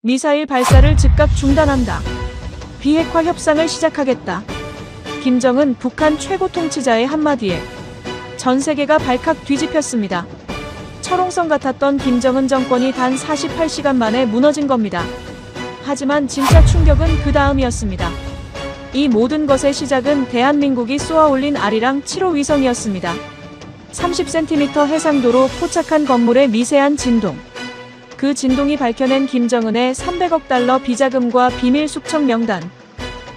미사일 발사를 즉각 중단한다. 비핵화 협상을 시작하겠다. 김정은 북한 최고 통치자의 한마디에 전 세계가 발칵 뒤집혔습니다. 철옹성 같았던 김정은 정권이 단 48시간 만에 무너진 겁니다. 하지만 진짜 충격은 그 다음이었습니다. 이 모든 것의 시작은 대한민국이 쏘아올린 아리랑 7호 위성이었습니다. 30cm 해상도로 포착한 건물의 미세한 진동. 그 진동이 밝혀낸 김정은의 300억 달러 비자금과 비밀 숙청 명단.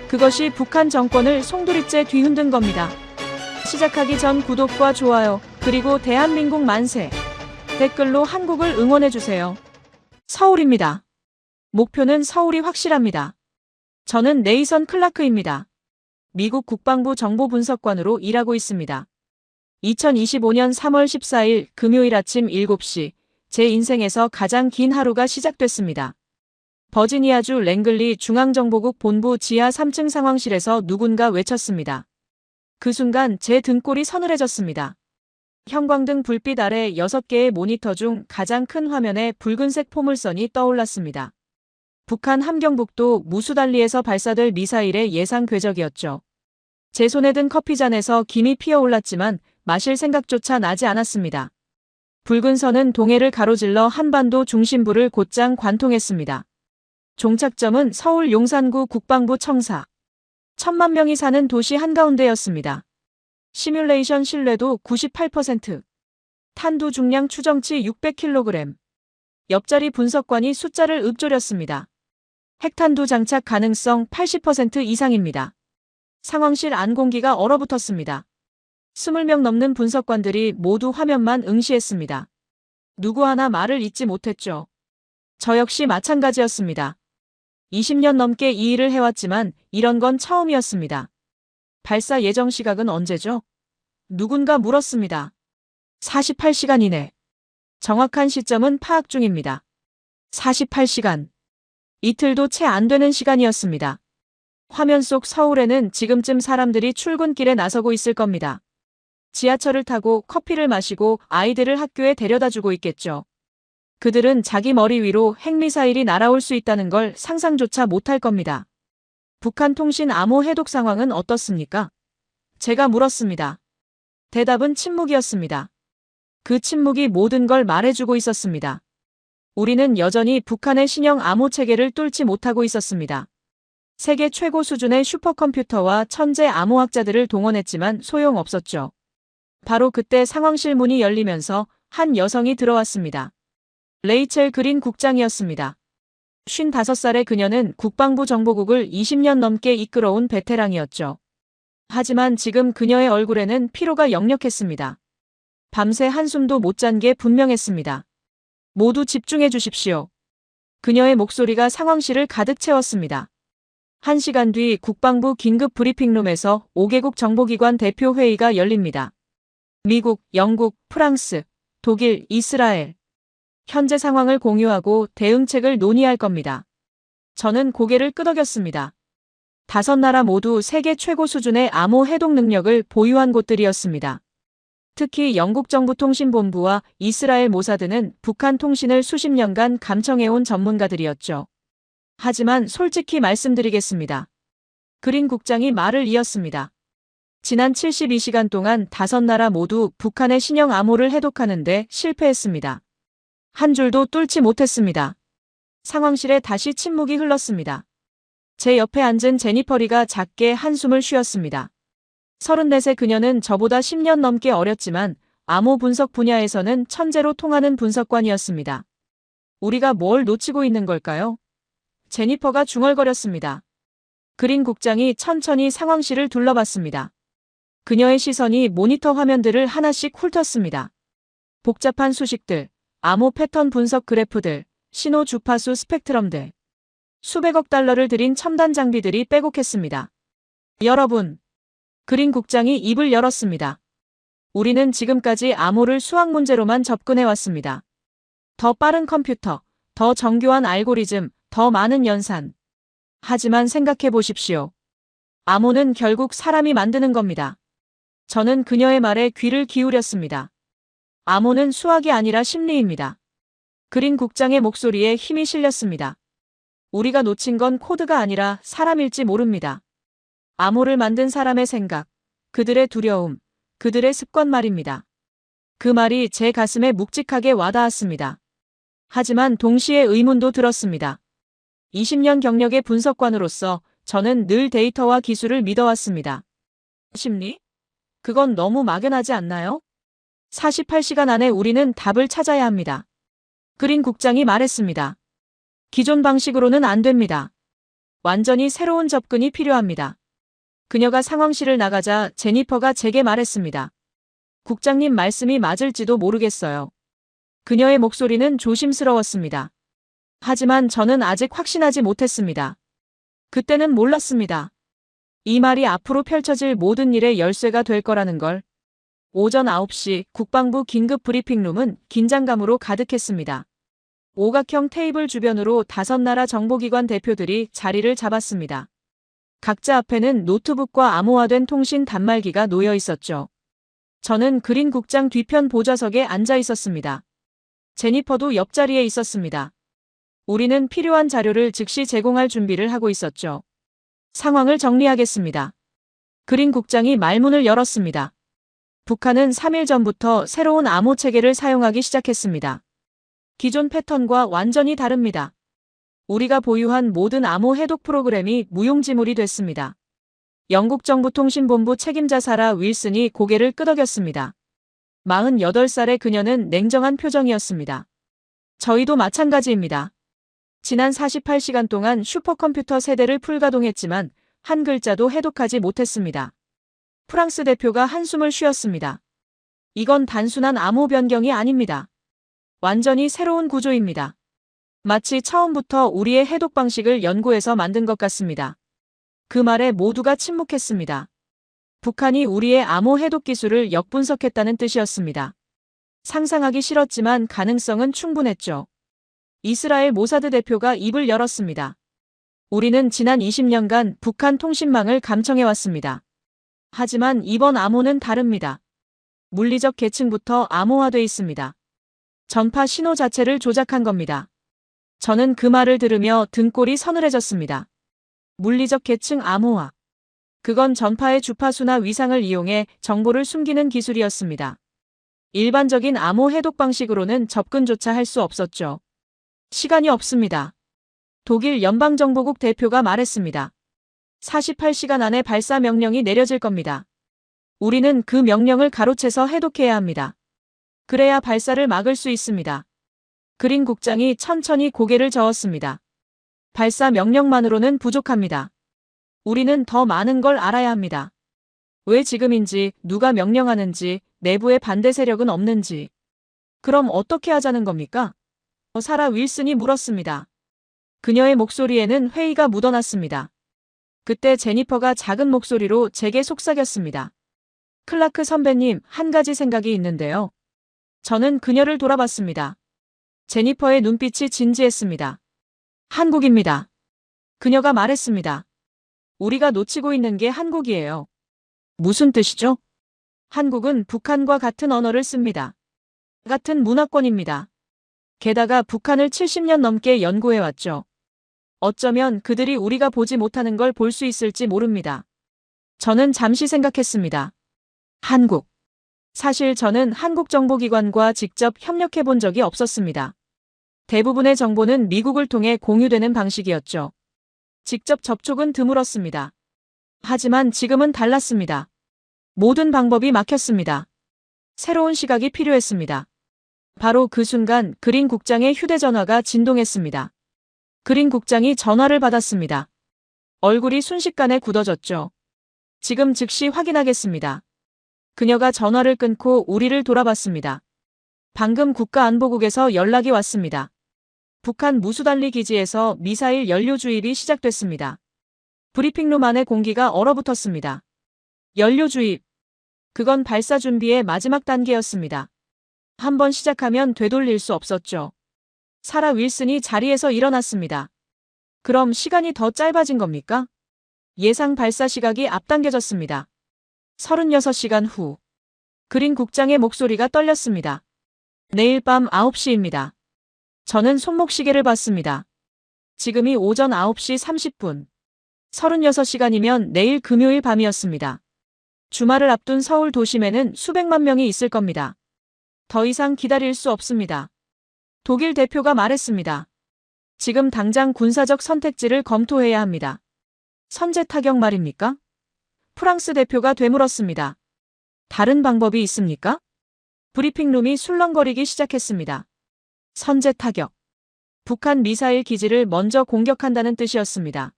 그것이 북한 정권을 송두리째 뒤흔든 겁니다. 시작하기 전 구독과 좋아요, 그리고 대한민국 만세. 댓글로 한국을 응원해주세요. 서울입니다. 목표는 서울이 확실합니다. 저는 네이선 클라크입니다. 미국 국방부 정보분석관으로 일하고 있습니다. 2025년 3월 14일 금요일 아침 7시, 제 인생에서 가장 긴 하루가 시작됐습니다. 버지니아주 랭글리 중앙정보국 본부 지하 3층 상황실에서 누군가 외쳤습니다. 그 순간 제 등골이 서늘해졌습니다. 형광등 불빛 아래 6개의 모니터 중 가장 큰 화면에 붉은색 포물선이 떠올랐습니다. 북한 함경북도 무수달리에서 발사될 미사일의 예상 궤적이었죠. 제 손에 든 커피잔에서 김이 피어올랐지만 마실 생각조차 나지 않았습니다. 붉은 선은 동해를 가로질러 한반도 중심부를 곧장 관통했습니다. 종착점은 서울 용산구 국방부 청사. 1000만 명이 사는 도시 한가운데였습니다. 시뮬레이션 신뢰도 98%. 탄두 중량 추정치 600kg. 옆자리 분석관이 숫자를 읊조렸습니다. 핵탄두 장착 가능성 80% 이상입니다. 상황실 안 공기가 얼어붙었습니다. 20명 넘는 분석관들이 모두 화면만 응시했습니다. 누구 하나 말을 잇지 못했죠. 저 역시 마찬가지였습니다. 20년 넘게 이 일을 해왔지만 이런 건 처음이었습니다. 발사 예정 시각은 언제죠? 누군가 물었습니다. 48시간 이내. 정확한 시점은 파악 중입니다. 48시간. 이틀도 채 안 되는 시간이었습니다. 화면 속 서울에는 지금쯤 사람들이 출근길에 나서고 있을 겁니다. 지하철을 타고 커피를 마시고 아이들을 학교에 데려다주고 있겠죠. 그들은 자기 머리 위로 핵미사일이 날아올 수 있다는 걸 상상조차 못할 겁니다. 북한 통신 암호 해독 상황은 어떻습니까? 제가 물었습니다. 대답은 침묵이었습니다. 그 침묵이 모든 걸 말해주고 있었습니다. 우리는 여전히 북한의 신형 암호 체계를 뚫지 못하고 있었습니다. 세계 최고 수준의 슈퍼컴퓨터와 천재 암호학자들을 동원했지만 소용없었죠. 바로 그때 상황실 문이 열리면서 한 여성이 들어왔습니다. 레이첼 그린 국장이었습니다. 55살의 그녀는 국방부 정보국을 20년 넘게 이끌어온 베테랑이었죠. 하지만 지금 그녀의 얼굴에는 피로가 역력했습니다. 밤새 한숨도 못 잔 게 분명했습니다. 모두 집중해 주십시오. 그녀의 목소리가 상황실을 가득 채웠습니다. 1시간 뒤 국방부 긴급 브리핑룸에서 5개국 정보기관 대표 회의가 열립니다. 미국, 영국, 프랑스, 독일, 이스라엘. 현재 상황을 공유하고 대응책을 논의할 겁니다. 저는 고개를 끄덕였습니다. 5나라 모두 세계 최고 수준의 암호 해독 능력을 보유한 곳들이었습니다. 특히 영국 정부통신본부와 이스라엘 모사드는 북한 통신을 수십 년간 감청해온 전문가들이었죠. 하지만 솔직히 말씀드리겠습니다. 그린 국장이 말을 이었습니다. 지난 72시간 동안 5나라 모두 북한의 신형 암호를 해독하는데 실패했습니다. 한 줄도 뚫지 못했습니다. 상황실에 다시 침묵이 흘렀습니다. 제 옆에 앉은 제니퍼리가 작게 한숨을 쉬었습니다. 34세 그녀는 저보다 10년 넘게 어렸지만 암호 분석 분야에서는 천재로 통하는 분석관이었습니다. 우리가 뭘 놓치고 있는 걸까요? 제니퍼가 중얼거렸습니다. 그린 국장이 천천히 상황실을 둘러봤습니다. 그녀의 시선이 모니터 화면들을 하나씩 훑었습니다. 복잡한 수식들, 암호 패턴 분석 그래프들, 신호 주파수 스펙트럼들. 수백억 달러를 들인 첨단 장비들이 빼곡했습니다. 여러분. 그린 국장이 입을 열었습니다. 우리는 지금까지 암호를 수학 문제로만 접근해왔습니다. 더 빠른 컴퓨터, 더 정교한 알고리즘, 더 많은 연산. 하지만 생각해 보십시오. 암호는 결국 사람이 만드는 겁니다. 저는 그녀의 말에 귀를 기울였습니다. 암호는 수학이 아니라 심리입니다. 그린 국장의 목소리에 힘이 실렸습니다. 우리가 놓친 건 코드가 아니라 사람일지 모릅니다. 암호를 만든 사람의 생각, 그들의 두려움, 그들의 습관 말입니다. 그 말이 제 가슴에 묵직하게 와닿았습니다. 하지만 동시에 의문도 들었습니다. 20년 경력의 분석관으로서 저는 늘 데이터와 기술을 믿어왔습니다. 심리? 그건 너무 막연하지 않나요? 48시간 안에 우리는 답을 찾아야 합니다. 그린 국장이 말했습니다. 기존 방식으로는 안 됩니다. 완전히 새로운 접근이 필요합니다. 그녀가 상황실을 나가자 제니퍼가 제게 말했습니다. 국장님 말씀이 맞을지도 모르겠어요. 그녀의 목소리는 조심스러웠습니다. 하지만 저는 아직 확신하지 못했습니다. 그때는 몰랐습니다. 이 말이 앞으로 펼쳐질 모든 일의 열쇠가 될 거라는 걸. 오전 9시 국방부 긴급 브리핑룸은 긴장감으로 가득했습니다. 오각형 테이블 주변으로 5나라 정보기관 대표들이 자리를 잡았습니다. 각자 앞에는 노트북과 암호화된 통신 단말기가 놓여 있었죠. 저는 그린 국장 뒤편 보좌석에 앉아 있었습니다. 제니퍼도 옆자리에 있었습니다. 우리는 필요한 자료를 즉시 제공할 준비를 하고 있었죠. 상황을 정리하겠습니다. 그린 국장이 말문을 열었습니다. 북한은 3일 전부터 새로운 암호 체계를 사용하기 시작했습니다. 기존 패턴과 완전히 다릅니다. 우리가 보유한 모든 암호 해독 프로그램이 무용지물이 됐습니다. 영국 정부 통신본부 책임자 사라 윌슨이 고개를 끄덕였습니다. 48살의 그녀는 냉정한 표정이었습니다. 저희도 마찬가지입니다. 지난 48시간 동안 슈퍼컴퓨터 세대를 풀가동했지만 한 글자도 해독하지 못했습니다. 프랑스 대표가 한숨을 쉬었습니다. 이건 단순한 암호 변경이 아닙니다. 완전히 새로운 구조입니다. 마치 처음부터 우리의 해독 방식을 연구해서 만든 것 같습니다. 그 말에 모두가 침묵했습니다. 북한이 우리의 암호 해독 기술을 역분석했다는 뜻이었습니다. 상상하기 싫었지만 가능성은 충분했죠. 이스라엘 모사드 대표가 입을 열었습니다. 우리는 지난 20년간 북한 통신망을 감청해왔습니다. 하지만 이번 암호는 다릅니다. 물리적 계층부터 암호화돼 있습니다. 전파 신호 자체를 조작한 겁니다. 저는 그 말을 들으며 등골이 서늘해졌습니다. 물리적 계층 암호화. 그건 전파의 주파수나 위상을 이용해 정보를 숨기는 기술이었습니다. 일반적인 암호 해독 방식으로는 접근조차 할 수 없었죠. 시간이 없습니다. 독일 연방정보국 대표가 말했습니다. 48시간 안에 발사 명령이 내려질 겁니다. 우리는 그 명령을 가로채서 해독해야 합니다. 그래야 발사를 막을 수 있습니다. 그린 국장이 천천히 고개를 저었습니다. 발사 명령만으로는 부족합니다. 우리는 더 많은 걸 알아야 합니다. 왜 지금인지, 누가 명령하는지, 내부의 반대 세력은 없는지. 그럼 어떻게 하자는 겁니까? 사라 윌슨이 물었습니다. 그녀의 목소리에는 회의가 묻어났습니다. 그때 제니퍼가 작은 목소리로 제게 속삭였습니다. 클라크 선배님, 한 가지 생각이 있는데요. 저는 그녀를 돌아봤습니다. 제니퍼의 눈빛이 진지했습니다. 한국입니다. 그녀가 말했습니다. 우리가 놓치고 있는 게 한국이에요. 무슨 뜻이죠? 한국은 북한과 같은 언어를 씁니다. 같은 문화권입니다. 게다가 북한을 70년 넘게 연구해왔죠. 어쩌면 그들이 우리가 보지 못하는 걸 볼 수 있을지 모릅니다. 저는 잠시 생각했습니다. 한국. 사실 저는 한국 정보기관과 직접 협력해 본 적이 없었습니다. 대부분의 정보는 미국을 통해 공유되는 방식이었죠. 직접 접촉은 드물었습니다. 하지만 지금은 달랐습니다. 모든 방법이 막혔습니다. 새로운 시각이 필요했습니다. 바로 그 순간 그린 국장의 휴대전화가 진동했습니다. 그린 국장이 전화를 받았습니다. 얼굴이 순식간에 굳어졌죠. 지금 즉시 확인하겠습니다. 그녀가 전화를 끊고 우리를 돌아봤습니다. 방금 국가안보국에서 연락이 왔습니다. 북한 무수단리 기지에서 미사일 연료 주입이 시작됐습니다. 브리핑룸 안의 공기가 얼어붙었습니다. 연료 주입. 그건 발사 준비의 마지막 단계였습니다. 한번 시작하면 되돌릴 수 없었죠. 사라 윌슨이 자리에서 일어났습니다. 그럼 시간이 더 짧아진 겁니까? 예상 발사 시각이 앞당겨졌습니다. 36시간 후. 그린 국장의 목소리가 떨렸습니다. 내일 밤 9시입니다. 저는 손목시계를 봤습니다. 지금이 오전 9시 30분. 36시간이면 내일 금요일 밤이었습니다. 주말을 앞둔 서울 도심에는 수백만 명이 있을 겁니다. 더 이상 기다릴 수 없습니다. 독일 대표가 말했습니다. 지금 당장 군사적 선택지를 검토해야 합니다. 선제 타격 말입니까? 프랑스 대표가 되물었습니다. 다른 방법이 있습니까? 브리핑룸이 술렁거리기 시작했습니다. 선제 타격. 북한 미사일 기지를 먼저 공격한다는 뜻이었습니다.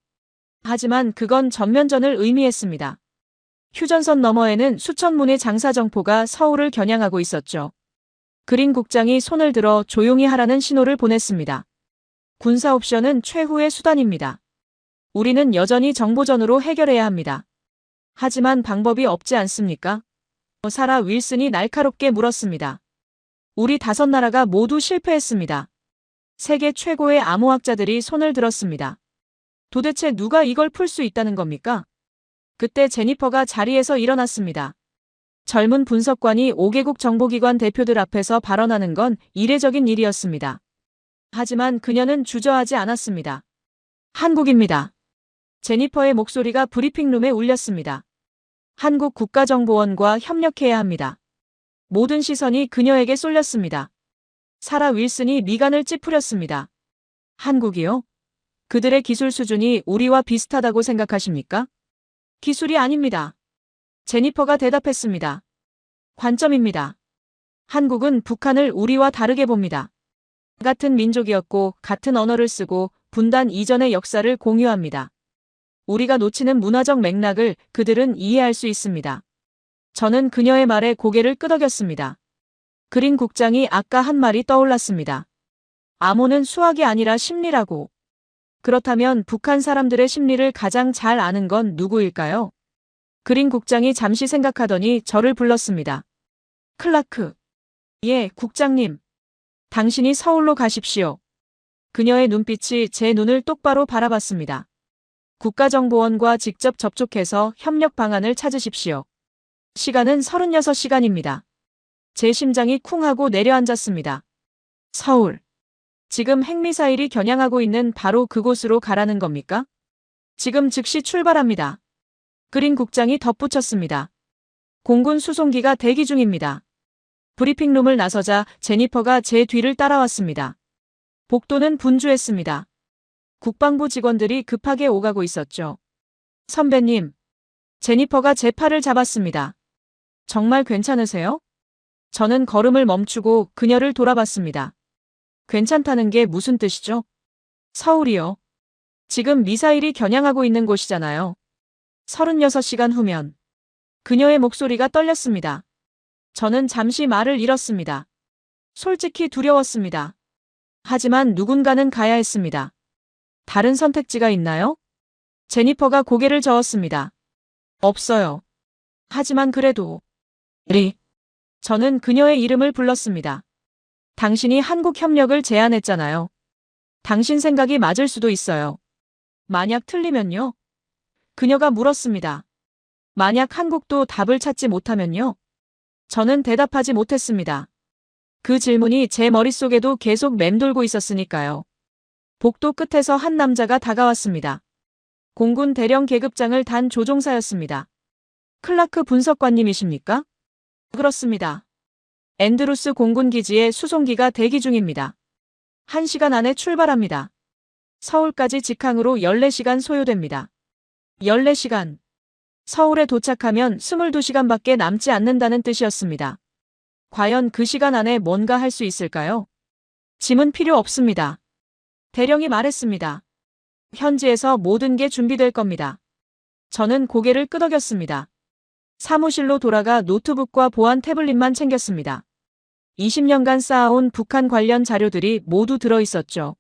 하지만 그건 전면전을 의미했습니다. 휴전선 너머에는 수천 문의 장사정포가 서울을 겨냥하고 있었죠. 그린 국장이 손을 들어 조용히 하라는 신호를 보냈습니다. 군사 옵션은 최후의 수단입니다. 우리는 여전히 정보전으로 해결해야 합니다. 하지만 방법이 없지 않습니까? 사라 윌슨이 날카롭게 물었습니다. 우리 5나라가 모두 실패했습니다. 세계 최고의 암호학자들이 손을 들었습니다. 도대체 누가 이걸 풀 수 있다는 겁니까? 그때 제니퍼가 자리에서 일어났습니다. 젊은 분석관이 5개국 정보기관 대표들 앞에서 발언하는 건 이례적인 일이었습니다. 하지만 그녀는 주저하지 않았습니다. 한국입니다. 제니퍼의 목소리가 브리핑룸에 울렸습니다. 한국 국가정보원과 협력해야 합니다. 모든 시선이 그녀에게 쏠렸습니다. 사라 윌슨이 미간을 찌푸렸습니다. 한국이요? 그들의 기술 수준이 우리와 비슷하다고 생각하십니까? 기술이 아닙니다. 제니퍼가 대답했습니다. 관점입니다. 한국은 북한을 우리와 다르게 봅니다. 같은 민족이었고 같은 언어를 쓰고 분단 이전의 역사를 공유합니다. 우리가 놓치는 문화적 맥락을 그들은 이해할 수 있습니다. 저는 그녀의 말에 고개를 끄덕였습니다. 그린 국장이 아까 한 말이 떠올랐습니다. 암호는 수학이 아니라 심리라고. 그렇다면 북한 사람들의 심리를 가장 잘 아는 건 누구일까요? 그린 국장이 잠시 생각하더니 저를 불렀습니다. 클라크. 예, 국장님. 당신이 서울로 가십시오. 그녀의 눈빛이 제 눈을 똑바로 바라봤습니다. 국가정보원과 직접 접촉해서 협력 방안을 찾으십시오. 시간은 36시간입니다. 제 심장이 쿵 하고 내려앉았습니다. 서울. 지금 핵미사일이 겨냥하고 있는 바로 그곳으로 가라는 겁니까? 지금 즉시 출발합니다. 그린 국장이 덧붙였습니다. 공군 수송기가 대기 중입니다. 브리핑룸을 나서자 제니퍼가 제 뒤를 따라왔습니다. 복도는 분주했습니다. 국방부 직원들이 급하게 오가고 있었죠. 선배님. 제니퍼가 제 팔을 잡았습니다. 정말 괜찮으세요? 저는 걸음을 멈추고 그녀를 돌아봤습니다. 괜찮다는 게 무슨 뜻이죠? 서울이요. 지금 미사일이 겨냥하고 있는 곳이잖아요. 36시간 후면. 그녀의 목소리가 떨렸습니다. 저는 잠시 말을 잃었습니다. 솔직히 두려웠습니다. 하지만 누군가는 가야 했습니다. 다른 선택지가 있나요? 제니퍼가 고개를 저었습니다. 없어요. 하지만 그래도. 저는 그녀의 이름을 불렀습니다. 당신이 한국 협력을 제안했잖아요. 당신 생각이 맞을 수도 있어요. 만약 틀리면요? 그녀가 물었습니다. 만약 한국도 답을 찾지 못하면요? 저는 대답하지 못했습니다. 그 질문이 제 머릿속에도 계속 맴돌고 있었으니까요. 복도 끝에서 한 남자가 다가왔습니다. 공군 대령 계급장을 단 조종사였습니다. 클라크 분석관님이십니까? 그렇습니다. 앤드루스 공군기지에 수송기가 대기 중입니다. 1시간 안에 출발합니다. 서울까지 직항으로 14시간 소요됩니다. 14시간. 서울에 도착하면 22시간밖에 남지 않는다는 뜻이었습니다. 과연 그 시간 안에 뭔가 할 수 있을까요? 짐은 필요 없습니다. 대령이 말했습니다. 현지에서 모든 게 준비될 겁니다. 저는 고개를 끄덕였습니다. 사무실로 돌아가 노트북과 보안 태블릿만 챙겼습니다. 20년간 쌓아온 북한 관련 자료들이 모두 들어있었죠.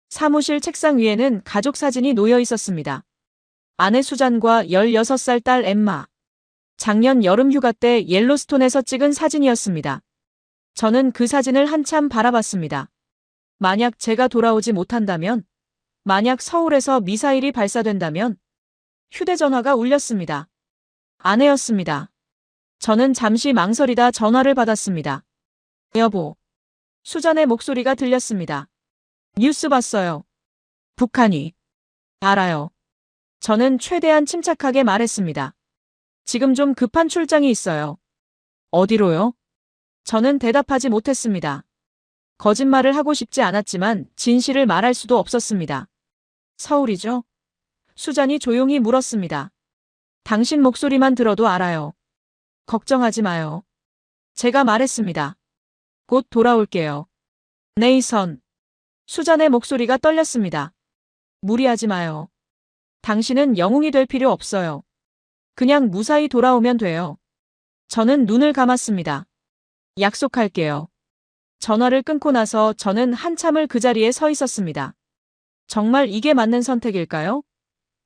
사무실 책상 위에는 가족 사진이 놓여 있었습니다. 아내 수잔과 16살 딸 엠마. 작년 여름 휴가 때 옐로스톤에서 찍은 사진이었습니다. 저는 그 사진을 한참 바라봤습니다. 만약 제가 돌아오지 못한다면, 만약 서울에서 미사일이 발사된다면, 휴대전화가 울렸습니다. 아내였습니다. 저는 잠시 망설이다 전화를 받았습니다. 여보. 수잔의 목소리가 들렸습니다. 뉴스 봤어요. 북한이. 알아요. 저는 최대한 침착하게 말했습니다. 지금 좀 급한 출장이 있어요. 어디로요? 저는 대답하지 못했습니다. 거짓말을 하고 싶지 않았지만 진실을 말할 수도 없었습니다. 서울이죠? 수잔이 조용히 물었습니다. 당신 목소리만 들어도 알아요. 걱정하지 마요. 제가 말했습니다. 곧 돌아올게요. 네이선. 수잔의 목소리가 떨렸습니다. 무리하지 마요. 당신은 영웅이 될 필요 없어요. 그냥 무사히 돌아오면 돼요. 저는 눈을 감았습니다. 약속할게요. 전화를 끊고 나서 저는 한참을 그 자리에 서 있었습니다. 정말 이게 맞는 선택일까요?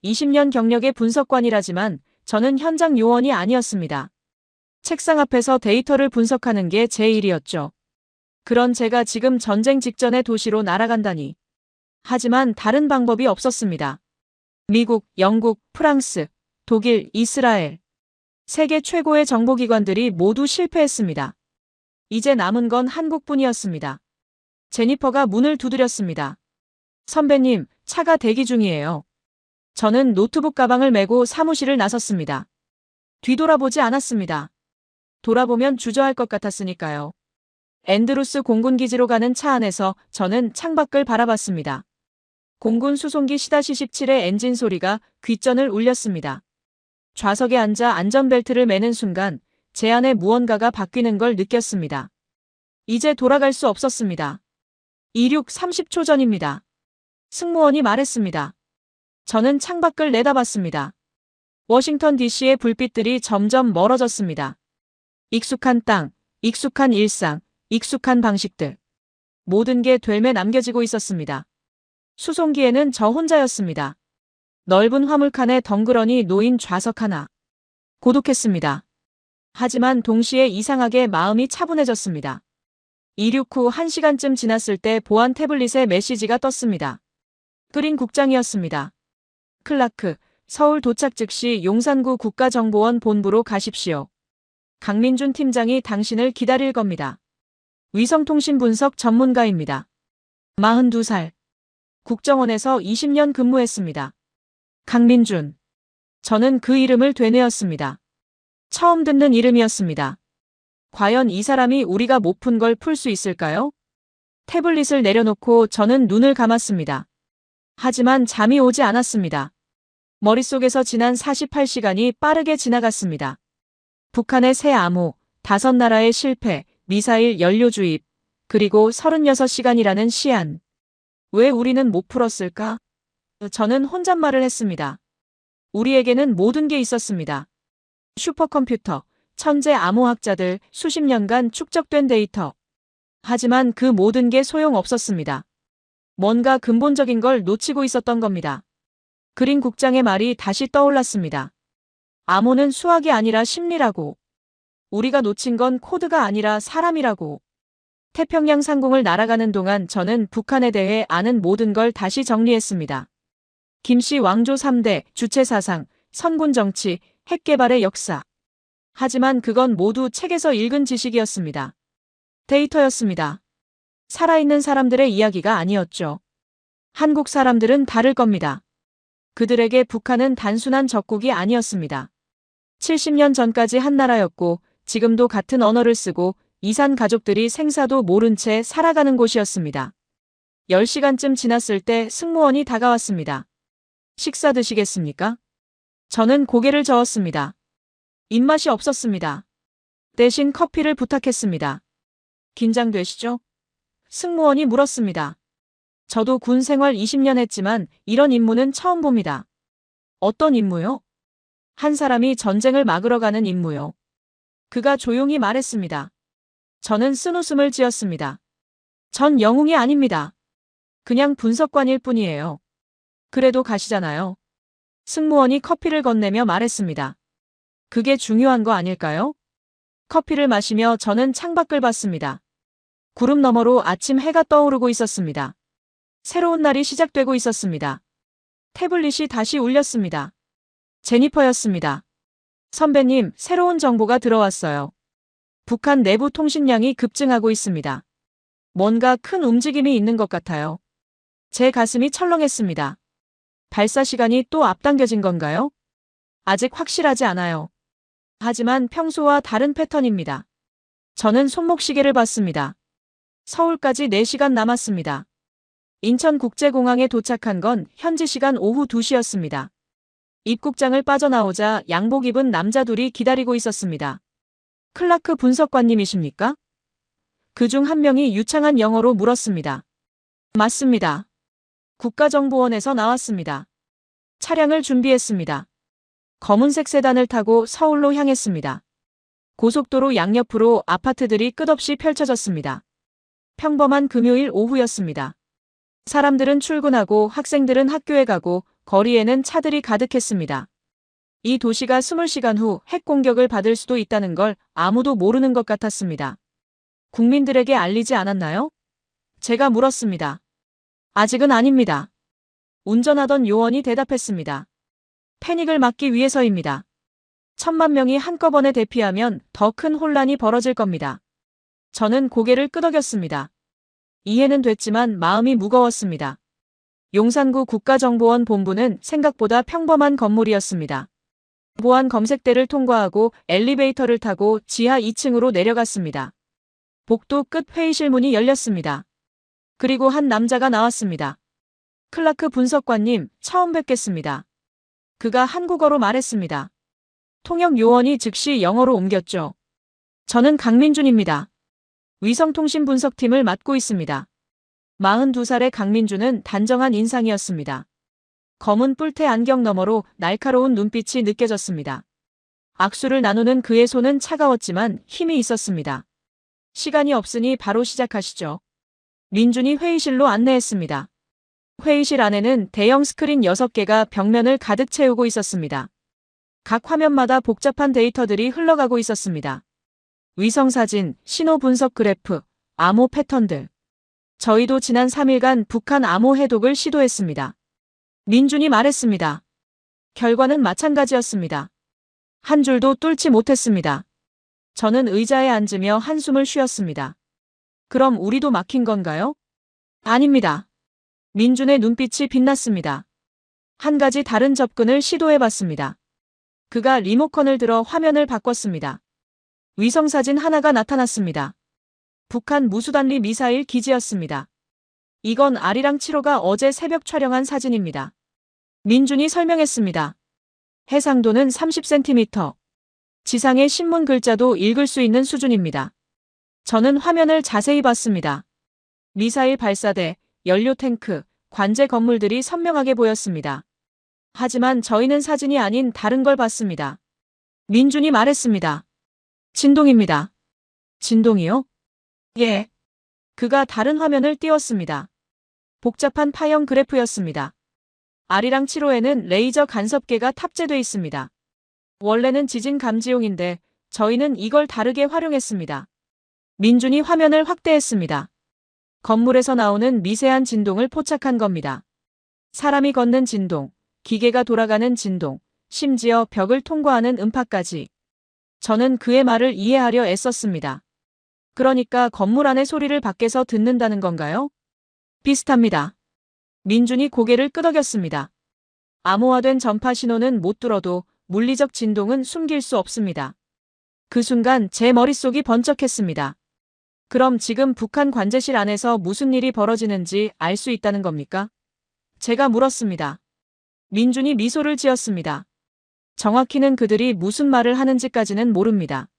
20년 경력의 분석관이라지만 저는 현장 요원이 아니었습니다. 책상 앞에서 데이터를 분석하는 게 제 일이었죠. 그런 제가 지금 전쟁 직전의 도시로 날아간다니. 하지만 다른 방법이 없었습니다. 미국, 영국, 프랑스, 독일, 이스라엘. 세계 최고의 정보기관들이 모두 실패했습니다. 이제 남은 건 한국뿐이었습니다. 제니퍼가 문을 두드렸습니다. 선배님, 차가 대기 중이에요. 저는 노트북 가방을 메고 사무실을 나섰습니다. 뒤돌아보지 않았습니다. 돌아보면 주저할 것 같았으니까요. 앤드루스 공군기지로 가는 차 안에서 저는 창밖을 바라봤습니다. 공군 수송기 C-17의 엔진 소리가 귓전을 울렸습니다. 좌석에 앉아 안전벨트를 매는 순간 제 안에 무언가가 바뀌는 걸 느꼈습니다. 이제 돌아갈 수 없었습니다. 이륙 30초 전입니다. 승무원이 말했습니다. 저는 창밖을 내다봤습니다. 워싱턴 DC의 불빛들이 점점 멀어졌습니다. 익숙한 땅, 익숙한 일상, 익숙한 방식들. 모든 게 될매 남겨지고 있었습니다. 수송기에는 저 혼자였습니다. 넓은 화물칸에 덩그러니 놓인 좌석 하나. 고독했습니다. 하지만 동시에 이상하게 마음이 차분해졌습니다. 이륙 후 1시간쯤 지났을 때 보안 태블릿에 메시지가 떴습니다. 그린 국장이었습니다. 클라크, 서울 도착 즉시 용산구 국가정보원 본부로 가십시오. 강민준 팀장이 당신을 기다릴 겁니다. 위성통신 분석 전문가입니다. 42살. 국정원에서 20년 근무했습니다. 강민준. 저는 그 이름을 되뇌었습니다. 처음 듣는 이름이었습니다. 과연 이 사람이 우리가 못 푼 걸 풀 수 있을까요? 태블릿을 내려놓고 저는 눈을 감았습니다. 하지만 잠이 오지 않았습니다. 머릿속에서 지난 48시간이 빠르게 지나갔습니다. 북한의 새 암호, 5나라의 실패, 미사일 연료 주입, 그리고 36시간이라는 시한. 왜 우리는 못 풀었을까? 저는 혼잣말을 했습니다. 우리에게는 모든 게 있었습니다. 슈퍼컴퓨터, 천재 암호학자들, 수십 년간 축적된 데이터. 하지만 그 모든 게 소용없었습니다. 뭔가 근본적인 걸 놓치고 있었던 겁니다. 그린 국장의 말이 다시 떠올랐습니다. 암호는 수학이 아니라 심리라고. 우리가 놓친 건 코드가 아니라 사람이라고. 태평양 상공을 날아가는 동안 저는 북한에 대해 아는 모든 걸 다시 정리했습니다. 김씨 왕조 3대, 주체사상, 선군 정치, 핵개발의 역사. 하지만 그건 모두 책에서 읽은 지식이었습니다. 데이터였습니다. 살아있는 사람들의 이야기가 아니었죠. 한국 사람들은 다를 겁니다. 그들에게 북한은 단순한 적국이 아니었습니다. 70년 전까지 한 나라였고 지금도 같은 언어를 쓰고 이산 가족들이 생사도 모른 채 살아가는 곳이었습니다. 10시간쯤 지났을 때 승무원이 다가왔습니다. 식사 드시겠습니까? 저는 고개를 저었습니다. 입맛이 없었습니다. 대신 커피를 부탁했습니다. 긴장되시죠? 승무원이 물었습니다. 저도 군 생활 20년 했지만 이런 임무는 처음 봅니다. 어떤 임무요? 한 사람이 전쟁을 막으러 가는 임무요. 그가 조용히 말했습니다. 저는 쓴웃음을 지었습니다. 전 영웅이 아닙니다. 그냥 분석관일 뿐이에요. 그래도 가시잖아요. 승무원이 커피를 건네며 말했습니다. 그게 중요한 거 아닐까요? 커피를 마시며 저는 창밖을 봤습니다. 구름 너머로 아침 해가 떠오르고 있었습니다. 새로운 날이 시작되고 있었습니다. 태블릿이 다시 울렸습니다. 제니퍼였습니다. 선배님, 새로운 정보가 들어왔어요. 북한 내부 통신량이 급증하고 있습니다. 뭔가 큰 움직임이 있는 것 같아요. 제 가슴이 철렁했습니다. 발사 시간이 또 앞당겨진 건가요? 아직 확실하지 않아요. 하지만 평소와 다른 패턴입니다. 저는 손목시계를 봤습니다. 서울까지 4시간 남았습니다. 인천국제공항에 도착한 건 현지 시간 오후 2시였습니다. 입국장을 빠져나오자 양복 입은 남자 둘이 기다리고 있었습니다. 클라크 분석관님이십니까? 그중 한 명이 유창한 영어로 물었습니다. 맞습니다. 국가정보원에서 나왔습니다. 차량을 준비했습니다. 검은색 세단을 타고 서울로 향했습니다. 고속도로 양옆으로 아파트들이 끝없이 펼쳐졌습니다. 평범한 금요일 오후였습니다. 사람들은 출근하고 학생들은 학교에 가고 거리에는 차들이 가득했습니다. 이 도시가 20시간 후 핵 공격을 받을 수도 있다는 걸 아무도 모르는 것 같았습니다. 국민들에게 알리지 않았나요? 제가 물었습니다. 아직은 아닙니다. 운전하던 요원이 대답했습니다. 패닉을 막기 위해서입니다. 1000만 명이 한꺼번에 대피하면 더 큰 혼란이 벌어질 겁니다. 저는 고개를 끄덕였습니다. 이해는 됐지만 마음이 무거웠습니다. 용산구 국가정보원 본부는 생각보다 평범한 건물이었습니다. 보안 검색대를 통과하고 엘리베이터를 타고 지하 2층으로 내려갔습니다. 복도 끝 회의실 문이 열렸습니다. 그리고 한 남자가 나왔습니다. 클라크 분석관님, 처음 뵙겠습니다. 그가 한국어로 말했습니다. 통역 요원이 즉시 영어로 옮겼죠. 저는 강민준입니다. 위성통신 분석팀을 맡고 있습니다. 42살의 강민준은 단정한 인상이었습니다. 검은 뿔테 안경 너머로 날카로운 눈빛이 느껴졌습니다. 악수를 나누는 그의 손은 차가웠지만 힘이 있었습니다. 시간이 없으니 바로 시작하시죠. 민준이 회의실로 안내했습니다. 회의실 안에는 대형 스크린 6개가 벽면을 가득 채우고 있었습니다. 각 화면마다 복잡한 데이터들이 흘러가고 있었습니다. 위성사진, 신호 분석 그래프, 암호 패턴들. 저희도 지난 3일간 북한 암호 해독을 시도했습니다. 민준이 말했습니다. 결과는 마찬가지였습니다. 한 줄도 뚫지 못했습니다. 저는 의자에 앉으며 한숨을 쉬었습니다. 그럼 우리도 막힌 건가요? 아닙니다. 민준의 눈빛이 빛났습니다. 한 가지 다른 접근을 시도해봤습니다. 그가 리모컨을 들어 화면을 바꿨습니다. 위성사진 하나가 나타났습니다. 북한 무수단리 미사일 기지였습니다. 이건 아리랑 7호가 어제 새벽 촬영한 사진입니다. 민준이 설명했습니다. 해상도는 30cm. 지상의 신문 글자도 읽을 수 있는 수준입니다. 저는 화면을 자세히 봤습니다. 미사일 발사대, 연료 탱크, 관제 건물들이 선명하게 보였습니다. 하지만 저희는 사진이 아닌 다른 걸 봤습니다. 민준이 말했습니다. 진동입니다. 진동이요? 예. 그가 다른 화면을 띄웠습니다. 복잡한 파형 그래프였습니다. 아리랑 7호에는 레이저 간섭계가 탑재돼 있습니다. 원래는 지진 감지용인데 저희는 이걸 다르게 활용했습니다. 민준이 화면을 확대했습니다. 건물에서 나오는 미세한 진동을 포착한 겁니다. 사람이 걷는 진동, 기계가 돌아가는 진동, 심지어 벽을 통과하는 음파까지. 저는 그의 말을 이해하려 애썼습니다. 그러니까 건물 안의 소리를 밖에서 듣는다는 건가요? 비슷합니다. 민준이 고개를 끄덕였습니다. 암호화된 전파 신호는 못 들어도 물리적 진동은 숨길 수 없습니다. 그 순간 제 머릿속이 번쩍했습니다. 그럼 지금 북한 관제실 안에서 무슨 일이 벌어지는지 알 수 있다는 겁니까? 제가 물었습니다. 민준이 미소를 지었습니다. 정확히는 그들이 무슨 말을 하는지까지는 모릅니다.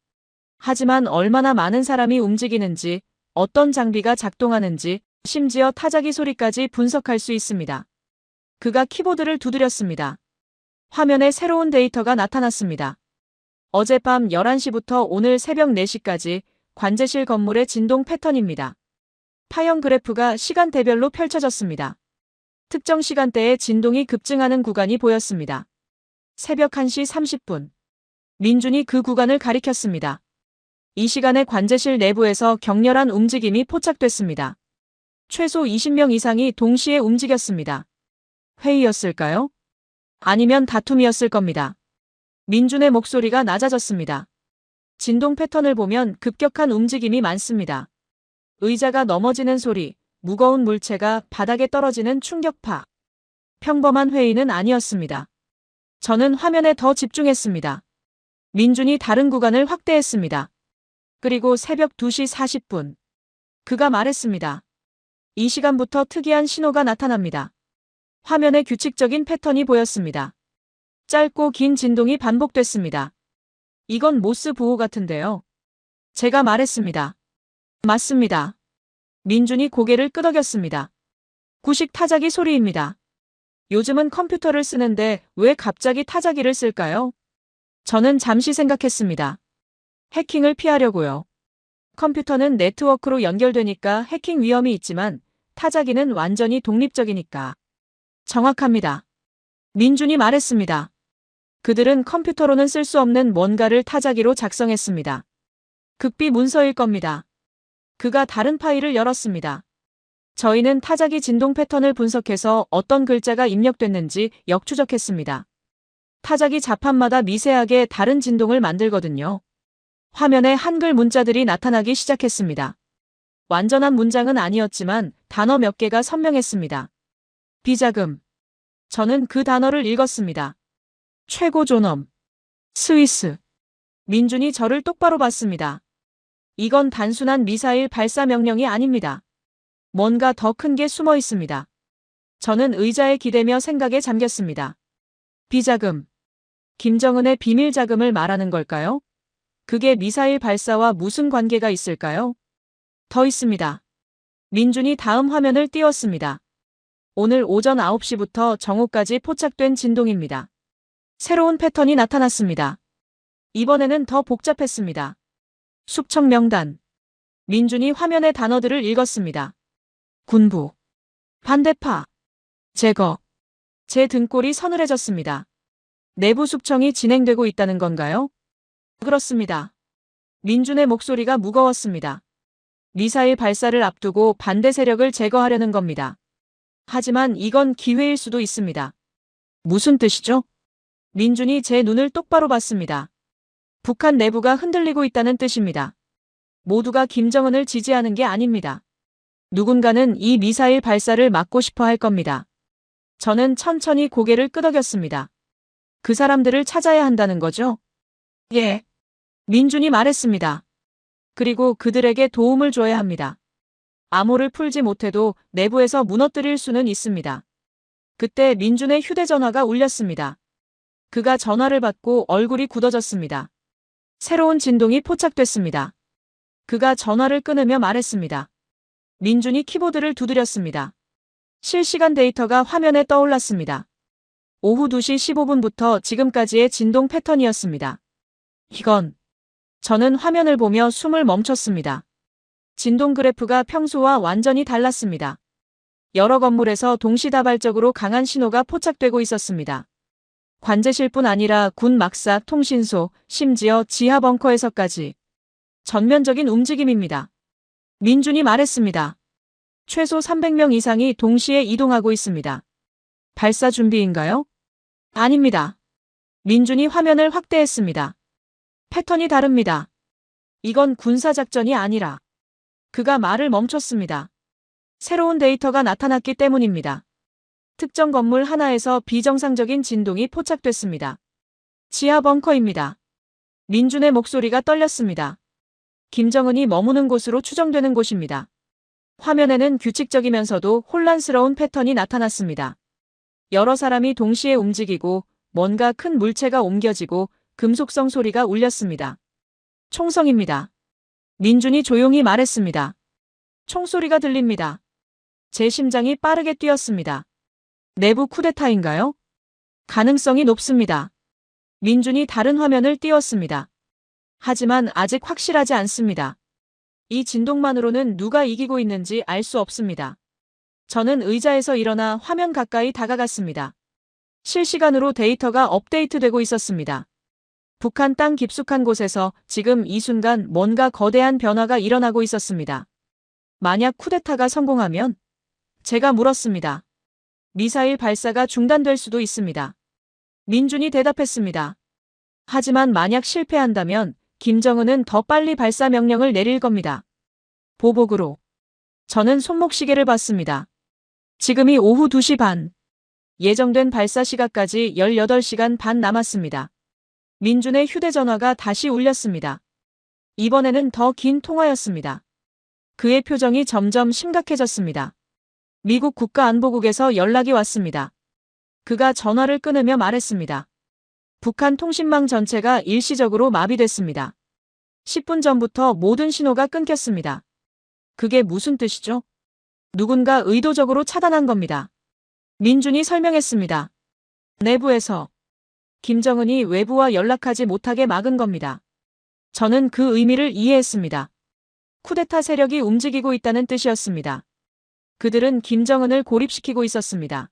하지만 얼마나 많은 사람이 움직이는지, 어떤 장비가 작동하는지, 심지어 타자기 소리까지 분석할 수 있습니다. 그가 키보드를 두드렸습니다. 화면에 새로운 데이터가 나타났습니다. 어젯밤 11시부터 오늘 새벽 4시까지 관제실 건물의 진동 패턴입니다. 파형 그래프가 시간대별로 펼쳐졌습니다. 특정 시간대에 진동이 급증하는 구간이 보였습니다. 새벽 1시 30분. 민준이 그 구간을 가리켰습니다. 이 시간에 관제실 내부에서 격렬한 움직임이 포착됐습니다. 최소 20명 이상이 동시에 움직였습니다. 회의였을까요? 아니면 다툼이었을 겁니다. 민준의 목소리가 낮아졌습니다. 진동 패턴을 보면 급격한 움직임이 많습니다. 의자가 넘어지는 소리, 무거운 물체가 바닥에 떨어지는 충격파. 평범한 회의는 아니었습니다. 저는 화면에 더 집중했습니다. 민준이 다른 구간을 확대했습니다. 그리고 새벽 2시 40분. 그가 말했습니다. 이 시간부터 특이한 신호가 나타납니다. 화면에 규칙적인 패턴이 보였습니다. 짧고 긴 진동이 반복됐습니다. 이건 모스 부호 같은데요. 제가 말했습니다. 맞습니다. 민준이 고개를 끄덕였습니다. 구식 타자기 소리입니다. 요즘은 컴퓨터를 쓰는데 왜 갑자기 타자기를 쓸까요? 저는 잠시 생각했습니다. 해킹을 피하려고요. 컴퓨터는 네트워크로 연결되니까 해킹 위험이 있지만 타자기는 완전히 독립적이니까. 정확합니다. 민준이 말했습니다. 그들은 컴퓨터로는 쓸 수 없는 뭔가를 타자기로 작성했습니다. 극비 문서일 겁니다. 그가 다른 파일을 열었습니다. 저희는 타자기 진동 패턴을 분석해서 어떤 글자가 입력됐는지 역추적했습니다. 타자기 자판마다 미세하게 다른 진동을 만들거든요. 화면에 한글 문자들이 나타나기 시작했습니다. 완전한 문장은 아니었지만 단어 몇 개가 선명했습니다. 비자금. 저는 그 단어를 읽었습니다. 최고 존엄. 스위스. 민준이 저를 똑바로 봤습니다. 이건 단순한 미사일 발사 명령이 아닙니다. 뭔가 더 큰 게 숨어 있습니다. 저는 의자에 기대며 생각에 잠겼습니다. 비자금. 김정은의 비밀 자금을 말하는 걸까요? 그게 미사일 발사와 무슨 관계가 있을까요? 더 있습니다. 민준이 다음 화면을 띄웠습니다. 오늘 오전 9시부터 정오까지 포착된 진동입니다. 새로운 패턴이 나타났습니다. 이번에는 더 복잡했습니다. 숙청 명단. 민준이 화면의 단어들을 읽었습니다. 군부. 반대파. 제거. 제 등골이 서늘해졌습니다. 내부 숙청이 진행되고 있다는 건가요? 그렇습니다. 민준의 목소리가 무거웠습니다. 미사일 발사를 앞두고 반대 세력을 제거하려는 겁니다. 하지만 이건 기회일 수도 있습니다. 무슨 뜻이죠? 민준이 제 눈을 똑바로 봤습니다. 북한 내부가 흔들리고 있다는 뜻입니다. 모두가 김정은을 지지하는 게 아닙니다. 누군가는 이 미사일 발사를 막고 싶어 할 겁니다. 저는 천천히 고개를 끄덕였습니다. 그 사람들을 찾아야 한다는 거죠? 예. 민준이 말했습니다. 그리고 그들에게 도움을 줘야 합니다. 암호를 풀지 못해도 내부에서 무너뜨릴 수는 있습니다. 그때 민준의 휴대전화가 울렸습니다. 그가 전화를 받고 얼굴이 굳어졌습니다. 새로운 진동이 포착됐습니다. 그가 전화를 끊으며 말했습니다. 민준이 키보드를 두드렸습니다. 실시간 데이터가 화면에 떠올랐습니다. 오후 2시 15분부터 지금까지의 진동 패턴이었습니다. 이건. 저는 화면을 보며 숨을 멈췄습니다. 진동 그래프가 평소와 완전히 달랐습니다. 여러 건물에서 동시다발적으로 강한 신호가 포착되고 있었습니다. 관제실뿐 아니라 군 막사, 통신소, 심지어 지하 벙커에서까지. 전면적인 움직임입니다. 민준이 말했습니다. 최소 300명 이상이 동시에 이동하고 있습니다. 발사 준비인가요? 아닙니다. 민준이 화면을 확대했습니다. 패턴이 다릅니다. 이건 군사작전이 아니라. 그가 말을 멈췄습니다. 새로운 데이터가 나타났기 때문입니다. 특정 건물 하나에서 비정상적인 진동이 포착됐습니다. 지하 벙커입니다. 민준의 목소리가 떨렸습니다. 김정은이 머무는 곳으로 추정되는 곳입니다. 화면에는 규칙적이면서도 혼란스러운 패턴이 나타났습니다. 여러 사람이 동시에 움직이고 뭔가 큰 물체가 옮겨지고 금속성 소리가 울렸습니다. 총성입니다. 민준이 조용히 말했습니다. 총소리가 들립니다. 제 심장이 빠르게 뛰었습니다. 내부 쿠데타인가요? 가능성이 높습니다. 민준이 다른 화면을 띄웠습니다. 하지만 아직 확실하지 않습니다. 이 진동만으로는 누가 이기고 있는지 알 수 없습니다. 저는 의자에서 일어나 화면 가까이 다가갔습니다. 실시간으로 데이터가 업데이트되고 있었습니다. 북한 땅 깊숙한 곳에서 지금 이 순간 뭔가 거대한 변화가 일어나고 있었습니다. 만약 쿠데타가 성공하면? 제가 물었습니다. 미사일 발사가 중단될 수도 있습니다. 민준이 대답했습니다. 하지만 만약 실패한다면 김정은은 더 빨리 발사 명령을 내릴 겁니다. 보복으로. 저는 손목시계를 봤습니다. 지금이 오후 2시 반. 예정된 발사 시각까지 18시간 반 남았습니다. 민준의 휴대전화가 다시 울렸습니다. 이번에는 더 긴 통화였습니다. 그의 표정이 점점 심각해졌습니다. 미국 국가안보국에서 연락이 왔습니다. 그가 전화를 끊으며 말했습니다. 북한 통신망 전체가 일시적으로 마비됐습니다. 10분 전부터 모든 신호가 끊겼습니다. 그게 무슨 뜻이죠? 누군가 의도적으로 차단한 겁니다. 민준이 설명했습니다. 내부에서 김정은이 외부와 연락하지 못하게 막은 겁니다. 저는 그 의미를 이해했습니다. 쿠데타 세력이 움직이고 있다는 뜻이었습니다. 그들은 김정은을 고립시키고 있었습니다.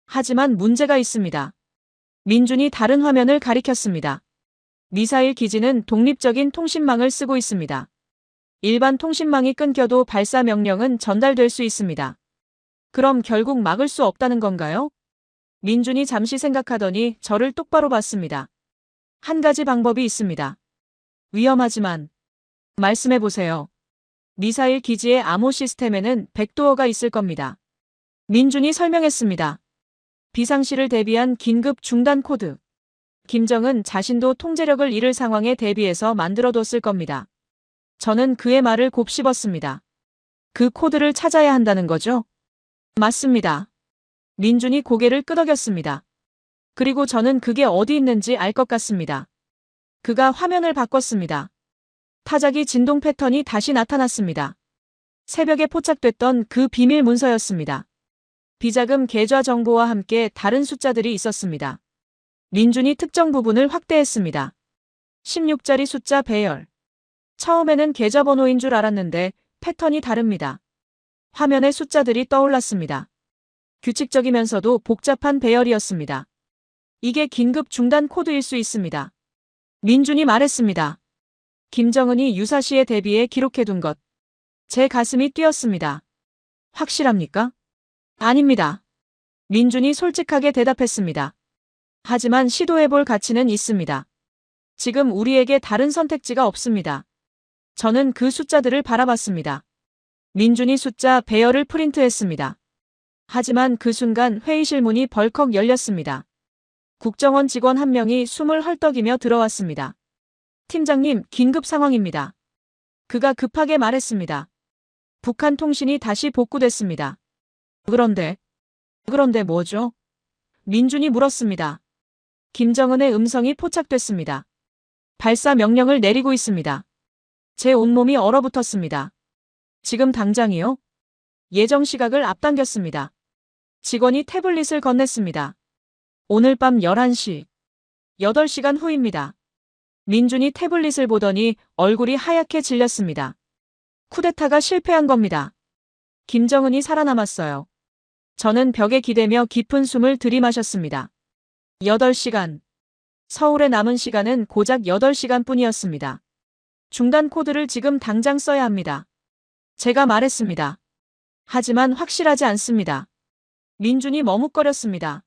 하지만 문제가 있습니다. 민준이 다른 화면을 가리켰습니다. 미사일 기지는 독립적인 통신망을 쓰고 있습니다. 일반 통신망이 끊겨도 발사 명령은 전달될 수 있습니다. 그럼 결국 막을 수 없다는 건가요? 민준이 잠시 생각하더니 저를 똑바로 봤습니다. 한 가지 방법이 있습니다. 위험하지만 말씀해보세요. 미사일 기지의 암호 시스템에는 백도어가 있을 겁니다. 민준이 설명했습니다. 비상시를 대비한 긴급 중단 코드. 김정은 자신도 통제력을 잃을 상황에 대비해서 만들어뒀을 겁니다. 저는 그의 말을 곱씹었습니다. 그 코드를 찾아야 한다는 거죠? 맞습니다. 민준이 고개를 끄덕였습니다. 그리고 저는 그게 어디 있는지 알 것 같습니다. 그가 화면을 바꿨습니다. 타자기 진동 패턴이 다시 나타났습니다. 새벽에 포착됐던 그 비밀 문서였습니다. 비자금 계좌 정보와 함께 다른 숫자들이 있었습니다. 민준이 특정 부분을 확대했습니다. 16자리 숫자 배열. 처음에는 계좌번호인 줄 알았는데 패턴이 다릅니다. 화면에 숫자들이 떠올랐습니다. 규칙적이면서도 복잡한 배열이었습니다. 이게 긴급 중단 코드일 수 있습니다. 민준이 말했습니다. 김정은이 유사시에 대비해 기록해둔 것. 제 가슴이 뛰었습니다. 확실합니까? 아닙니다. 민준이 솔직하게 대답했습니다. 하지만 시도해볼 가치는 있습니다. 지금 우리에게 다른 선택지가 없습니다. 저는 그 숫자들을 바라봤습니다. 민준이 숫자 배열을 프린트했습니다. 하지만 그 순간 회의실 문이 벌컥 열렸습니다. 국정원 직원 한 명이 숨을 헐떡이며 들어왔습니다. 팀장님, 긴급 상황입니다. 그가 급하게 말했습니다. 북한 통신이 다시 복구됐습니다. 그런데 뭐죠? 민준이 물었습니다. 김정은의 음성이 포착됐습니다. 발사 명령을 내리고 있습니다. 제 온몸이 얼어붙었습니다. 지금 당장이요? 예정 시각을 앞당겼습니다. 직원이 태블릿을 건넸습니다. 오늘 밤 11시. 8시간 후입니다. 민준이 태블릿을 보더니 얼굴이 하얗게 질렸습니다. 쿠데타가 실패한 겁니다. 김정은이 살아남았어요. 저는 벽에 기대며 깊은 숨을 들이마셨습니다. 8시간. 서울에 남은 시간은 고작 8시간 뿐이었습니다. 중단 코드를 지금 당장 써야 합니다. 제가 말했습니다. 하지만 확실하지 않습니다. 민준이 머뭇거렸습니다.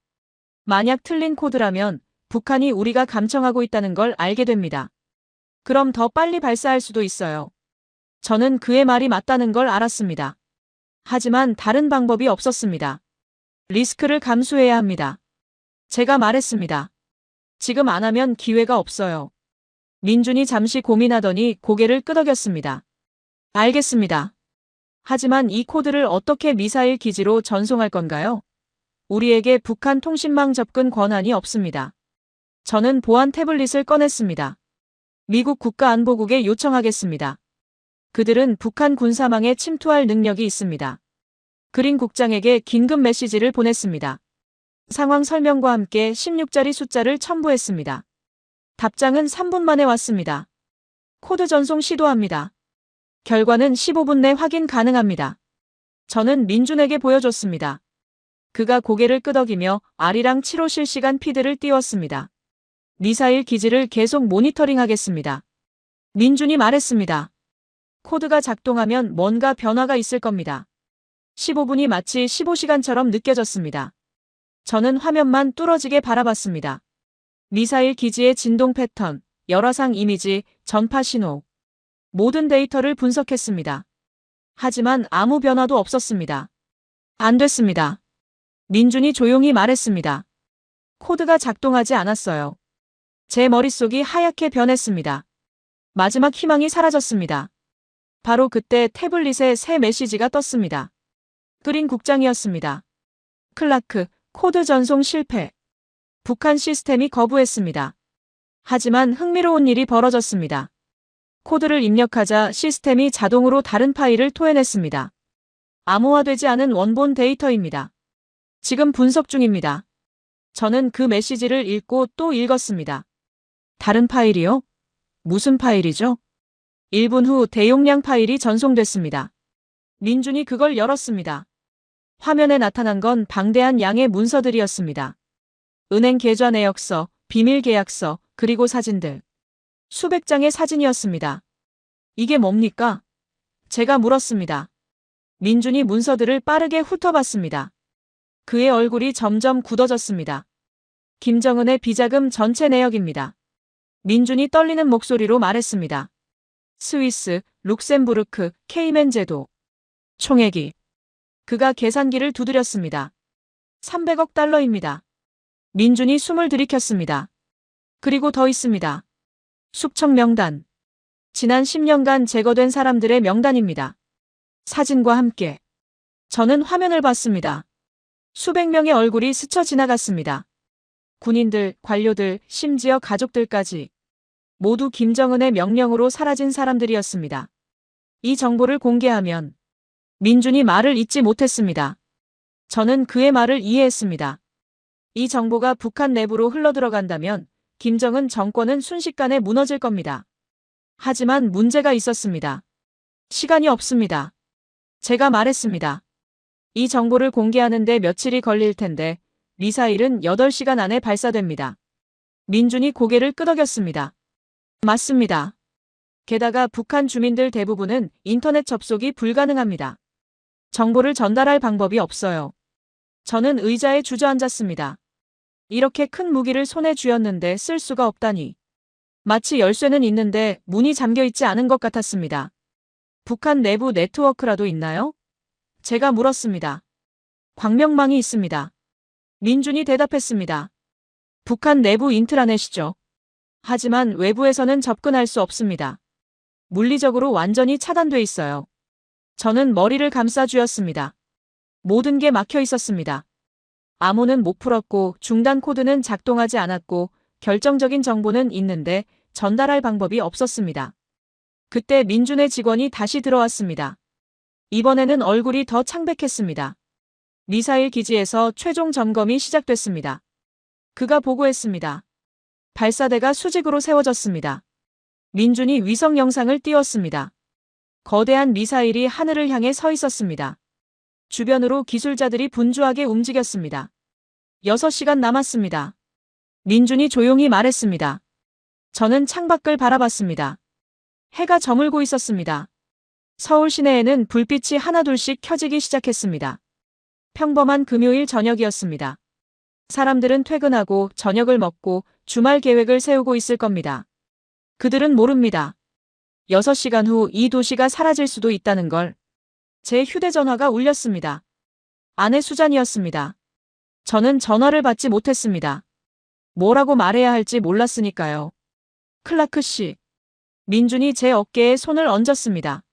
만약 틀린 코드라면 북한이 우리가 감청하고 있다는 걸 알게 됩니다. 그럼 더 빨리 발사할 수도 있어요. 저는 그의 말이 맞다는 걸 알았습니다. 하지만 다른 방법이 없었습니다. 리스크를 감수해야 합니다. 제가 말했습니다. 지금 안 하면 기회가 없어요. 민준이 잠시 고민하더니 고개를 끄덕였습니다. 알겠습니다. 하지만 이 코드를 어떻게 미사일 기지로 전송할 건가요? 우리에게 북한 통신망 접근 권한이 없습니다. 저는 보안 태블릿을 꺼냈습니다. 미국 국가안보국에 요청하겠습니다. 그들은 북한 군사망에 침투할 능력이 있습니다. 그린 국장에게 긴급 메시지를 보냈습니다. 상황 설명과 함께 16자리 숫자를 첨부했습니다. 답장은 3분 만에 왔습니다. 코드 전송 시도합니다. 결과는 15분 내 확인 가능합니다. 저는 민준에게 보여줬습니다. 그가 고개를 끄덕이며 아리랑 7호 실시간 피드를 띄웠습니다. 미사일 기지를 계속 모니터링하겠습니다. 민준이 말했습니다. 코드가 작동하면 뭔가 변화가 있을 겁니다. 15분이 마치 15시간처럼 느껴졌습니다. 저는 화면만 뚫어지게 바라봤습니다. 미사일 기지의 진동 패턴, 열화상 이미지, 전파 신호. 모든 데이터를 분석했습니다. 하지만 아무 변화도 없었습니다. 안 됐습니다. 민준이 조용히 말했습니다. 코드가 작동하지 않았어요. 제 머릿속이 하얗게 변했습니다. 마지막 희망이 사라졌습니다. 바로 그때 태블릿에 새 메시지가 떴습니다. 그린 국장이었습니다. 클라크, 코드 전송 실패. 북한 시스템이 거부했습니다. 하지만 흥미로운 일이 벌어졌습니다. 코드를 입력하자 시스템이 자동으로 다른 파일을 토해냈습니다. 암호화되지 않은 원본 데이터입니다. 지금 분석 중입니다. 저는 그 메시지를 읽고 또 읽었습니다. 다른 파일이요? 무슨 파일이죠? 1분 후 대용량 파일이 전송됐습니다. 민준이 그걸 열었습니다. 화면에 나타난 건 방대한 양의 문서들이었습니다. 은행 계좌 내역서, 비밀 계약서, 그리고 사진들. 수백 장의 사진이었습니다. 이게 뭡니까? 제가 물었습니다. 민준이 문서들을 빠르게 훑어봤습니다. 그의 얼굴이 점점 굳어졌습니다. 김정은의 비자금 전체 내역입니다. 민준이 떨리는 목소리로 말했습니다. 스위스, 룩셈부르크, 케이맨 제도. 총액이. 그가 계산기를 두드렸습니다. 300억 달러입니다. 민준이 숨을 들이켰습니다. 그리고 더 있습니다. 숙청 명단. 지난 10년간 제거된 사람들의 명단입니다. 사진과 함께. 저는 화면을 봤습니다. 수백 명의 얼굴이 스쳐 지나갔습니다. 군인들, 관료들, 심지어 가족들까지. 모두 김정은의 명령으로 사라진 사람들이었습니다. 이 정보를 공개하면 민준이 말을 잇지 못했습니다. 저는 그의 말을 이해했습니다. 이 정보가 북한 내부로 흘러들어간다면 김정은 정권은 순식간에 무너질 겁니다. 하지만 문제가 있었습니다. 시간이 없습니다. 제가 말했습니다. 이 정보를 공개하는데 며칠이 걸릴 텐데 미사일은 8시간 안에 발사됩니다. 민준이 고개를 끄덕였습니다. 맞습니다. 게다가 북한 주민들 대부분은 인터넷 접속이 불가능합니다. 정보를 전달할 방법이 없어요. 저는 의자에 주저앉았습니다. 이렇게 큰 무기를 손에 쥐었는데 쓸 수가 없다니. 마치 열쇠는 있는데 문이 잠겨있지 않은 것 같았습니다. 북한 내부 네트워크라도 있나요? 제가 물었습니다. 광명망이 있습니다. 민준이 대답했습니다. 북한 내부 인트라넷이죠. 하지만 외부에서는 접근할 수 없습니다. 물리적으로 완전히 차단돼 있어요. 저는 머리를 감싸 쥐었습니다. 모든 게 막혀 있었습니다. 암호는 못 풀었고 중단 코드는 작동하지 않았고 결정적인 정보는 있는데 전달할 방법이 없었습니다. 그때 민준의 직원이 다시 들어왔습니다. 이번에는 얼굴이 더 창백했습니다. 미사일 기지에서 최종 점검이 시작됐습니다. 그가 보고했습니다. 발사대가 수직으로 세워졌습니다. 민준이 위성 영상을 띄웠습니다. 거대한 미사일이 하늘을 향해 서 있었습니다. 주변으로 기술자들이 분주하게 움직였습니다. 6시간 남았습니다. 민준이 조용히 말했습니다. 저는 창밖을 바라봤습니다. 해가 저물고 있었습니다. 서울 시내에는 불빛이 하나둘씩 켜지기 시작했습니다. 평범한 금요일 저녁이었습니다. 사람들은 퇴근하고 저녁을 먹고 주말 계획을 세우고 있을 겁니다. 그들은 모릅니다. 6시간 후 이 도시가 사라질 수도 있다는 걸. 제 휴대전화가 울렸습니다. 아내 수잔이었습니다. 저는 전화를 받지 못했습니다. 뭐라고 말해야 할지 몰랐으니까요. 클라크 씨. 민준이 제 어깨에 손을 얹었습니다.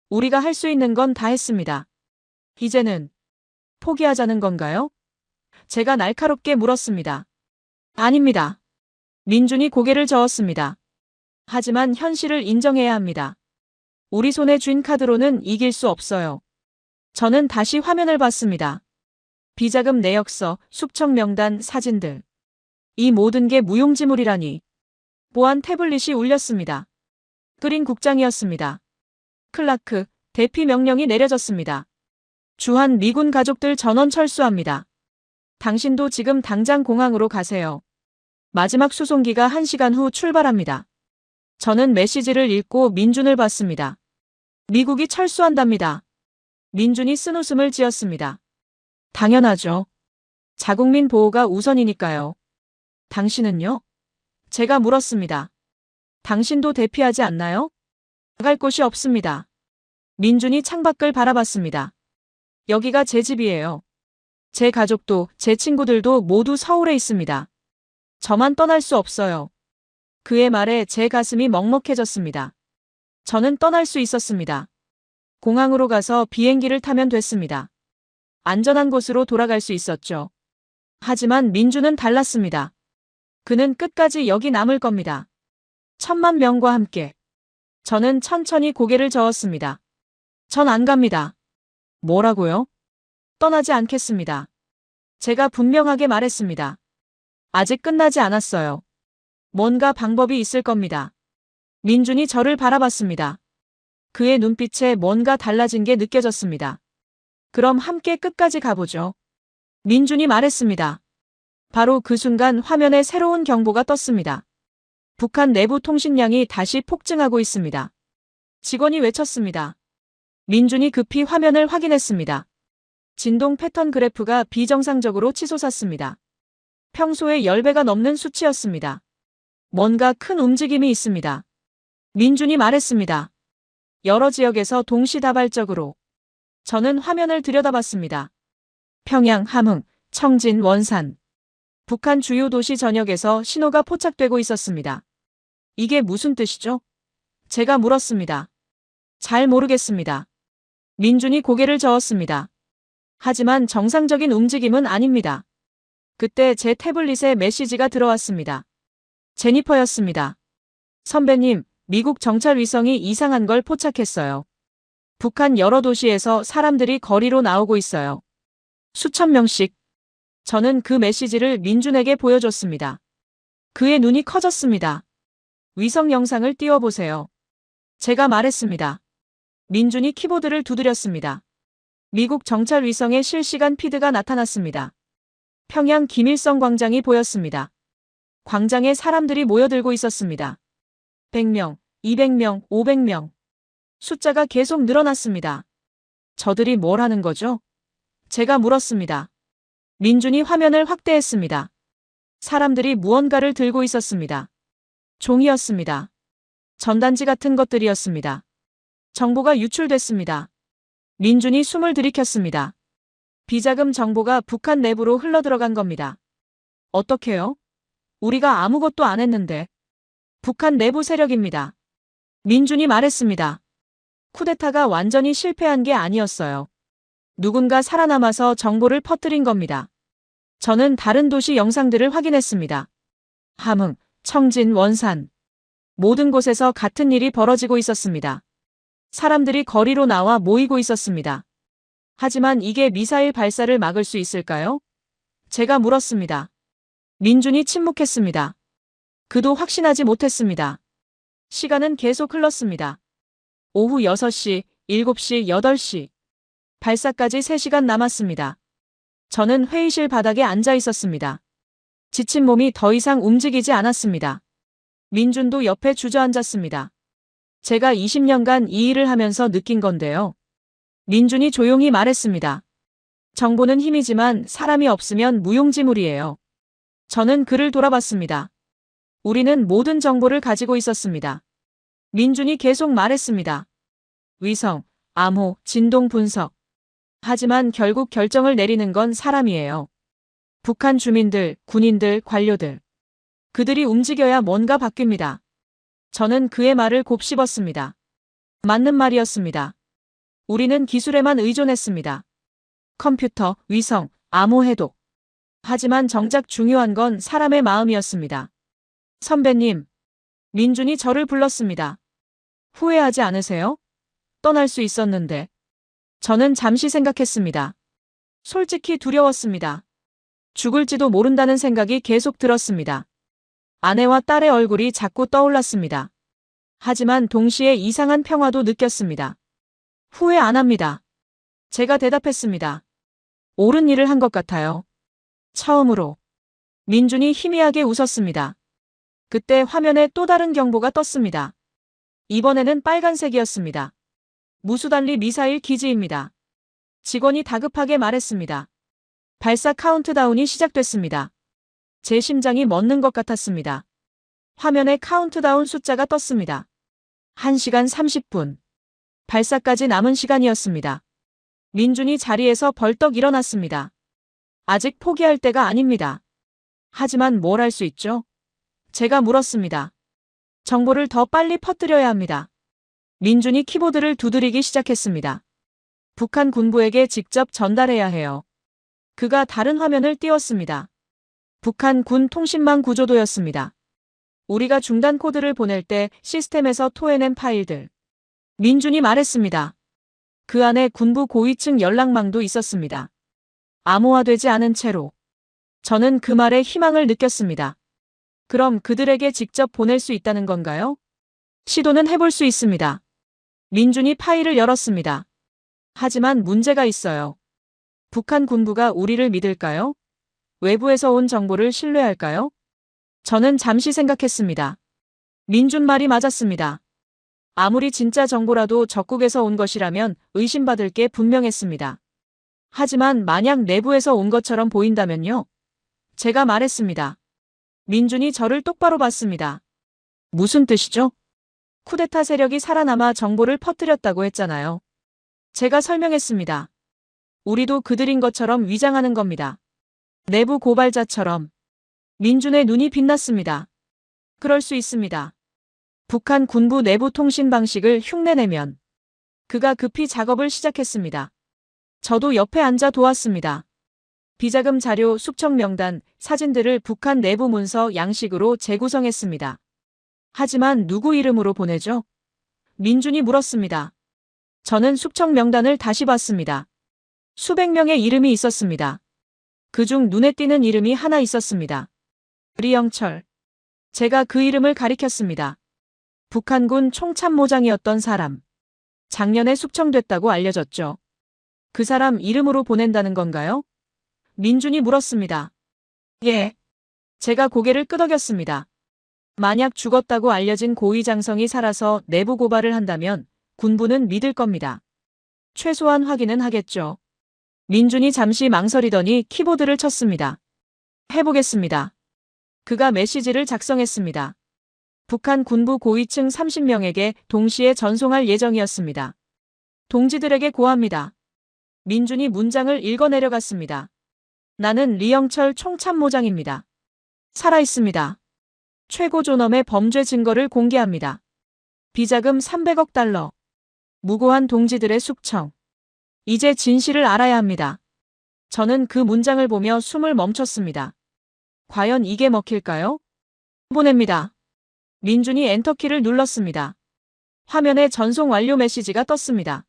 우리가 할 수 있는 건 다 했습니다. 이제는 포기하자는 건가요? 제가 날카롭게 물었습니다. 아닙니다. 민준이 고개를 저었습니다. 하지만 현실을 인정해야 합니다. 우리 손에 쥔 카드로는 이길 수 없어요. 저는 다시 화면을 봤습니다. 비자금 내역서, 숙청 명단, 사진들. 이 모든 게 무용지물이라니. 보안 태블릿이 울렸습니다. 그린 국장이었습니다. 클라크, 대피 명령이 내려졌습니다. 주한 미군 가족들 전원 철수합니다. 당신도 지금 당장 공항으로 가세요. 마지막 수송기가 1시간 후 출발합니다. 저는 메시지를 읽고 민준을 봤습니다. 미국이 철수한답니다. 민준이 쓴웃음을 지었습니다. 당연하죠. 자국민 보호가 우선이니까요. 당신은요? 제가 물었습니다. 당신도 대피하지 않나요? 나갈 곳이 없습니다. 민준이 창밖을 바라봤습니다. 여기가 제 집이에요. 제 가족도, 제 친구들도 모두 서울에 있습니다. 저만 떠날 수 없어요. 그의 말에 제 가슴이 먹먹해졌습니다. 저는 떠날 수 있었습니다. 공항으로 가서 비행기를 타면 됐습니다. 안전한 곳으로 돌아갈 수 있었죠. 하지만 민주는 달랐습니다. 그는 끝까지 여기 남을 겁니다. 1,000만 명과 함께. 저는 천천히 고개를 저었습니다. 전 안 갑니다. 뭐라고요? 떠나지 않겠습니다. 제가 분명하게 말했습니다. 아직 끝나지 않았어요. 뭔가 방법이 있을 겁니다. 민준이 저를 바라봤습니다. 그의 눈빛에 뭔가 달라진 게 느껴졌습니다. 그럼 함께 끝까지 가보죠. 민준이 말했습니다. 바로 그 순간 화면에 새로운 경보가 떴습니다. 북한 내부 통신량이 다시 폭증하고 있습니다. 직원이 외쳤습니다. 민준이 급히 화면을 확인했습니다. 진동 패턴 그래프가 비정상적으로 치솟았습니다. 평소의 10배가 넘는 수치였습니다. 뭔가 큰 움직임이 있습니다. 민준이 말했습니다. 여러 지역에서 동시다발적으로. 저는 화면을 들여다봤습니다. 평양, 함흥, 청진, 원산. 북한 주요 도시 전역에서 신호가 포착되고 있었습니다. 이게 무슨 뜻이죠? 제가 물었습니다. 잘 모르겠습니다. 민준이 고개를 저었습니다. 하지만 정상적인 움직임은 아닙니다. 그때 제 태블릿에 메시지가 들어왔습니다. 제니퍼였습니다. 선배님, 미국 정찰 위성이 이상한 걸 포착했어요. 북한 여러 도시에서 사람들이 거리로 나오고 있어요. 수천 명씩. 저는 그 메시지를 민준에게 보여줬습니다. 그의 눈이 커졌습니다. 위성 영상을 띄워보세요. 제가 말했습니다. 민준이 키보드를 두드렸습니다. 미국 정찰 위성의 실시간 피드가 나타났습니다. 평양 김일성 광장이 보였습니다. 광장에 사람들이 모여들고 있었습니다. 100명, 200명, 500명. 숫자가 계속 늘어났습니다. 저들이 뭘 하는 거죠? 제가 물었습니다. 민준이 화면을 확대했습니다. 사람들이 무언가를 들고 있었습니다. 종이였습니다. 전단지 같은 것들이었습니다. 정보가 유출됐습니다. 민준이 숨을 들이켰습니다. 비자금 정보가 북한 내부로 흘러들어간 겁니다. 어떻게요? 우리가 아무것도 안 했는데. 북한 내부 세력입니다. 민준이 말했습니다. 쿠데타가 완전히 실패한 게 아니었어요. 누군가 살아남아서 정보를 퍼뜨린 겁니다. 저는 다른 도시 영상들을 확인했습니다. 함흥, 청진, 원산. 모든 곳에서 같은 일이 벌어지고 있었습니다. 사람들이 거리로 나와 모이고 있었습니다. 하지만 이게 미사일 발사를 막을 수 있을까요? 제가 물었습니다. 민준이 침묵했습니다. 그도 확신하지 못했습니다. 시간은 계속 흘렀습니다. 오후 6시, 7시, 8시. 발사까지 3시간 남았습니다. 저는 회의실 바닥에 앉아 있었습니다. 지친 몸이 더 이상 움직이지 않았습니다. 민준도 옆에 주저앉았습니다. 제가 20년간 이 일을 하면서 느낀 건데요. 민준이 조용히 말했습니다. 정보는 힘이지만 사람이 없으면 무용지물이에요. 저는 그를 돌아봤습니다. 우리는 모든 정보를 가지고 있었습니다. 민준이 계속 말했습니다. 위성, 암호, 진동 분석. 하지만 결국 결정을 내리는 건 사람이에요. 북한 주민들, 군인들, 관료들. 그들이 움직여야 뭔가 바뀝니다. 저는 그의 말을 곱씹었습니다. 맞는 말이었습니다. 우리는 기술에만 의존했습니다. 컴퓨터, 위성, 암호 해독. 하지만 정작 중요한 건 사람의 마음이었습니다. 선배님. 민준이 저를 불렀습니다. 후회하지 않으세요? 떠날 수 있었는데. 저는 잠시 생각했습니다. 솔직히 두려웠습니다. 죽을지도 모른다는 생각이 계속 들었습니다. 아내와 딸의 얼굴이 자꾸 떠올랐습니다. 하지만 동시에 이상한 평화도 느꼈습니다. 후회 안 합니다. 제가 대답했습니다. 옳은 일을 한 것 같아요. 처음으로. 민준이 희미하게 웃었습니다. 그때 화면에 또 다른 경보가 떴습니다. 이번에는 빨간색이었습니다. 무수단리 미사일 기지입니다. 직원이 다급하게 말했습니다. 발사 카운트다운이 시작됐습니다. 제 심장이 멎는 것 같았습니다. 화면에 카운트다운 숫자가 떴습니다. 1시간 30분. 발사까지 남은 시간이었습니다. 민준이 자리에서 벌떡 일어났습니다. 아직 포기할 때가 아닙니다. 하지만 뭘 할 수 있죠? 제가 물었습니다. 정보를 더 빨리 퍼뜨려야 합니다. 민준이 키보드를 두드리기 시작했습니다. 북한 군부에게 직접 전달해야 해요. 그가 다른 화면을 띄웠습니다. 북한 군 통신망 구조도였습니다. 우리가 중단 코드를 보낼 때 시스템에서 토해낸 파일들. 민준이 말했습니다. 그 안에 군부 고위층 연락망도 있었습니다. 암호화되지 않은 채로. 저는 그 말에 희망을 느꼈습니다. 그럼 그들에게 직접 보낼 수 있다는 건가요? 시도는 해볼 수 있습니다. 민준이 파일을 열었습니다. 하지만 문제가 있어요. 북한 군부가 우리를 믿을까요? 외부에서 온 정보를 신뢰할까요? 저는 잠시 생각했습니다. 민준 말이 맞았습니다. 아무리 진짜 정보라도 적국에서 온 것이라면 의심받을 게 분명했습니다. 하지만 만약 내부에서 온 것처럼 보인다면요? 제가 말했습니다. 민준이 저를 똑바로 봤습니다. 무슨 뜻이죠? 쿠데타 세력이 살아남아 정보를 퍼뜨렸다고 했잖아요. 제가 설명했습니다. 우리도 그들인 것처럼 위장하는 겁니다. 내부 고발자처럼. 민준의 눈이 빛났습니다. 그럴 수 있습니다. 북한 군부 내부 통신 방식을 흉내내면. 그가 급히 작업을 시작했습니다. 저도 옆에 앉아 도왔습니다. 비자금 자료, 숙청 명단, 사진들을 북한 내부 문서 양식으로 재구성했습니다. 하지만 누구 이름으로 보내죠? 민준이 물었습니다. 저는 숙청 명단을 다시 봤습니다. 수백 명의 이름이 있었습니다. 그중 눈에 띄는 이름이 하나 있었습니다. 리영철. 제가 그 이름을 가리켰습니다. 북한군 총참모장이었던 사람. 작년에 숙청됐다고 알려졌죠. 그 사람 이름으로 보낸다는 건가요? 민준이 물었습니다. 예. 제가 고개를 끄덕였습니다. 만약 죽었다고 알려진 고위장성이 살아서 내부 고발을 한다면 군부는 믿을 겁니다. 최소한 확인은 하겠죠. 민준이 잠시 망설이더니 키보드를 쳤습니다. 해보겠습니다. 그가 메시지를 작성했습니다. 북한 군부 고위층 30명에게 동시에 전송할 예정이었습니다. 동지들에게 고합니다. 민준이 문장을 읽어내려갔습니다. 나는 리영철 총참모장입니다. 살아있습니다. 최고 존엄의 범죄 증거를 공개합니다. 비자금 300억 달러. 무고한 동지들의 숙청. 이제 진실을 알아야 합니다. 저는 그 문장을 보며 숨을 멈췄습니다. 과연 이게 먹힐까요? 보냅니다. 민준이 엔터키를 눌렀습니다. 화면에 전송 완료 메시지가 떴습니다.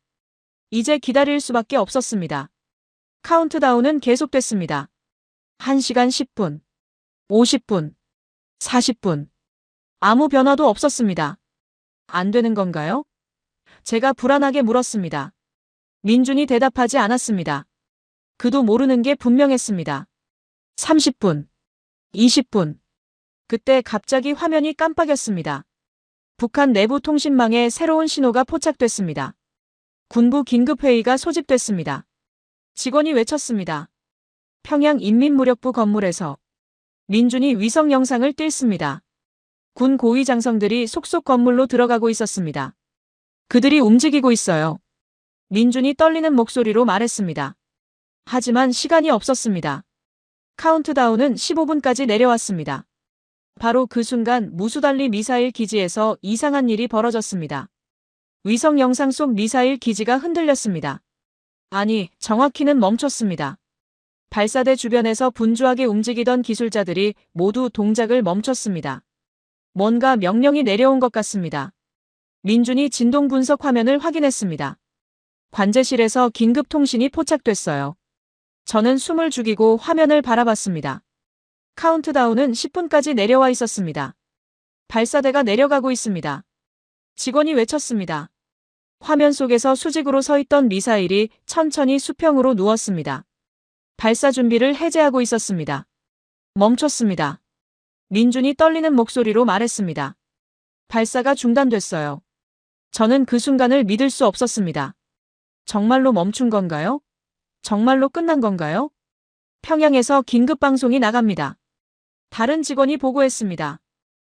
이제 기다릴 수밖에 없었습니다. 카운트다운은 계속됐습니다. 1시간 10분, 50분, 40분. 아무 변화도 없었습니다. 안 되는 건가요? 제가 불안하게 물었습니다. 민준이 대답하지 않았습니다. 그도 모르는 게 분명했습니다. 30분, 20분. 그때 갑자기 화면이 깜빡였습니다. 북한 내부 통신망에 새로운 신호가 포착됐습니다. 군부 긴급회의가 소집됐습니다. 직원이 외쳤습니다. 평양 인민무력부 건물에서. 민준이 위성 영상을 띄웠습니다. 군 고위 장성들이 속속 건물로 들어가고 있었습니다. 그들이 움직이고 있어요. 민준이 떨리는 목소리로 말했습니다. 하지만 시간이 없었습니다. 카운트다운은 15분까지 내려왔습니다. 바로 그 순간 무수달리 미사일 기지에서 이상한 일이 벌어졌습니다. 위성 영상 속 미사일 기지가 흔들렸습니다. 아니, 정확히는 멈췄습니다. 발사대 주변에서 분주하게 움직이던 기술자들이 모두 동작을 멈췄습니다. 뭔가 명령이 내려온 것 같습니다. 민준이 진동 분석 화면을 확인했습니다. 관제실에서 긴급 통신이 포착됐어요. 저는 숨을 죽이고 화면을 바라봤습니다. 카운트다운은 10분까지 내려와 있었습니다. 발사대가 내려가고 있습니다. 직원이 외쳤습니다. 화면 속에서 수직으로 서 있던 미사일이 천천히 수평으로 누웠습니다. 발사 준비를 해제하고 있었습니다. 멈췄습니다. 민준이 떨리는 목소리로 말했습니다. 발사가 중단됐어요. 저는 그 순간을 믿을 수 없었습니다. 정말로 멈춘 건가요? 정말로 끝난 건가요? 평양에서 긴급 방송이 나갑니다. 다른 직원이 보고했습니다.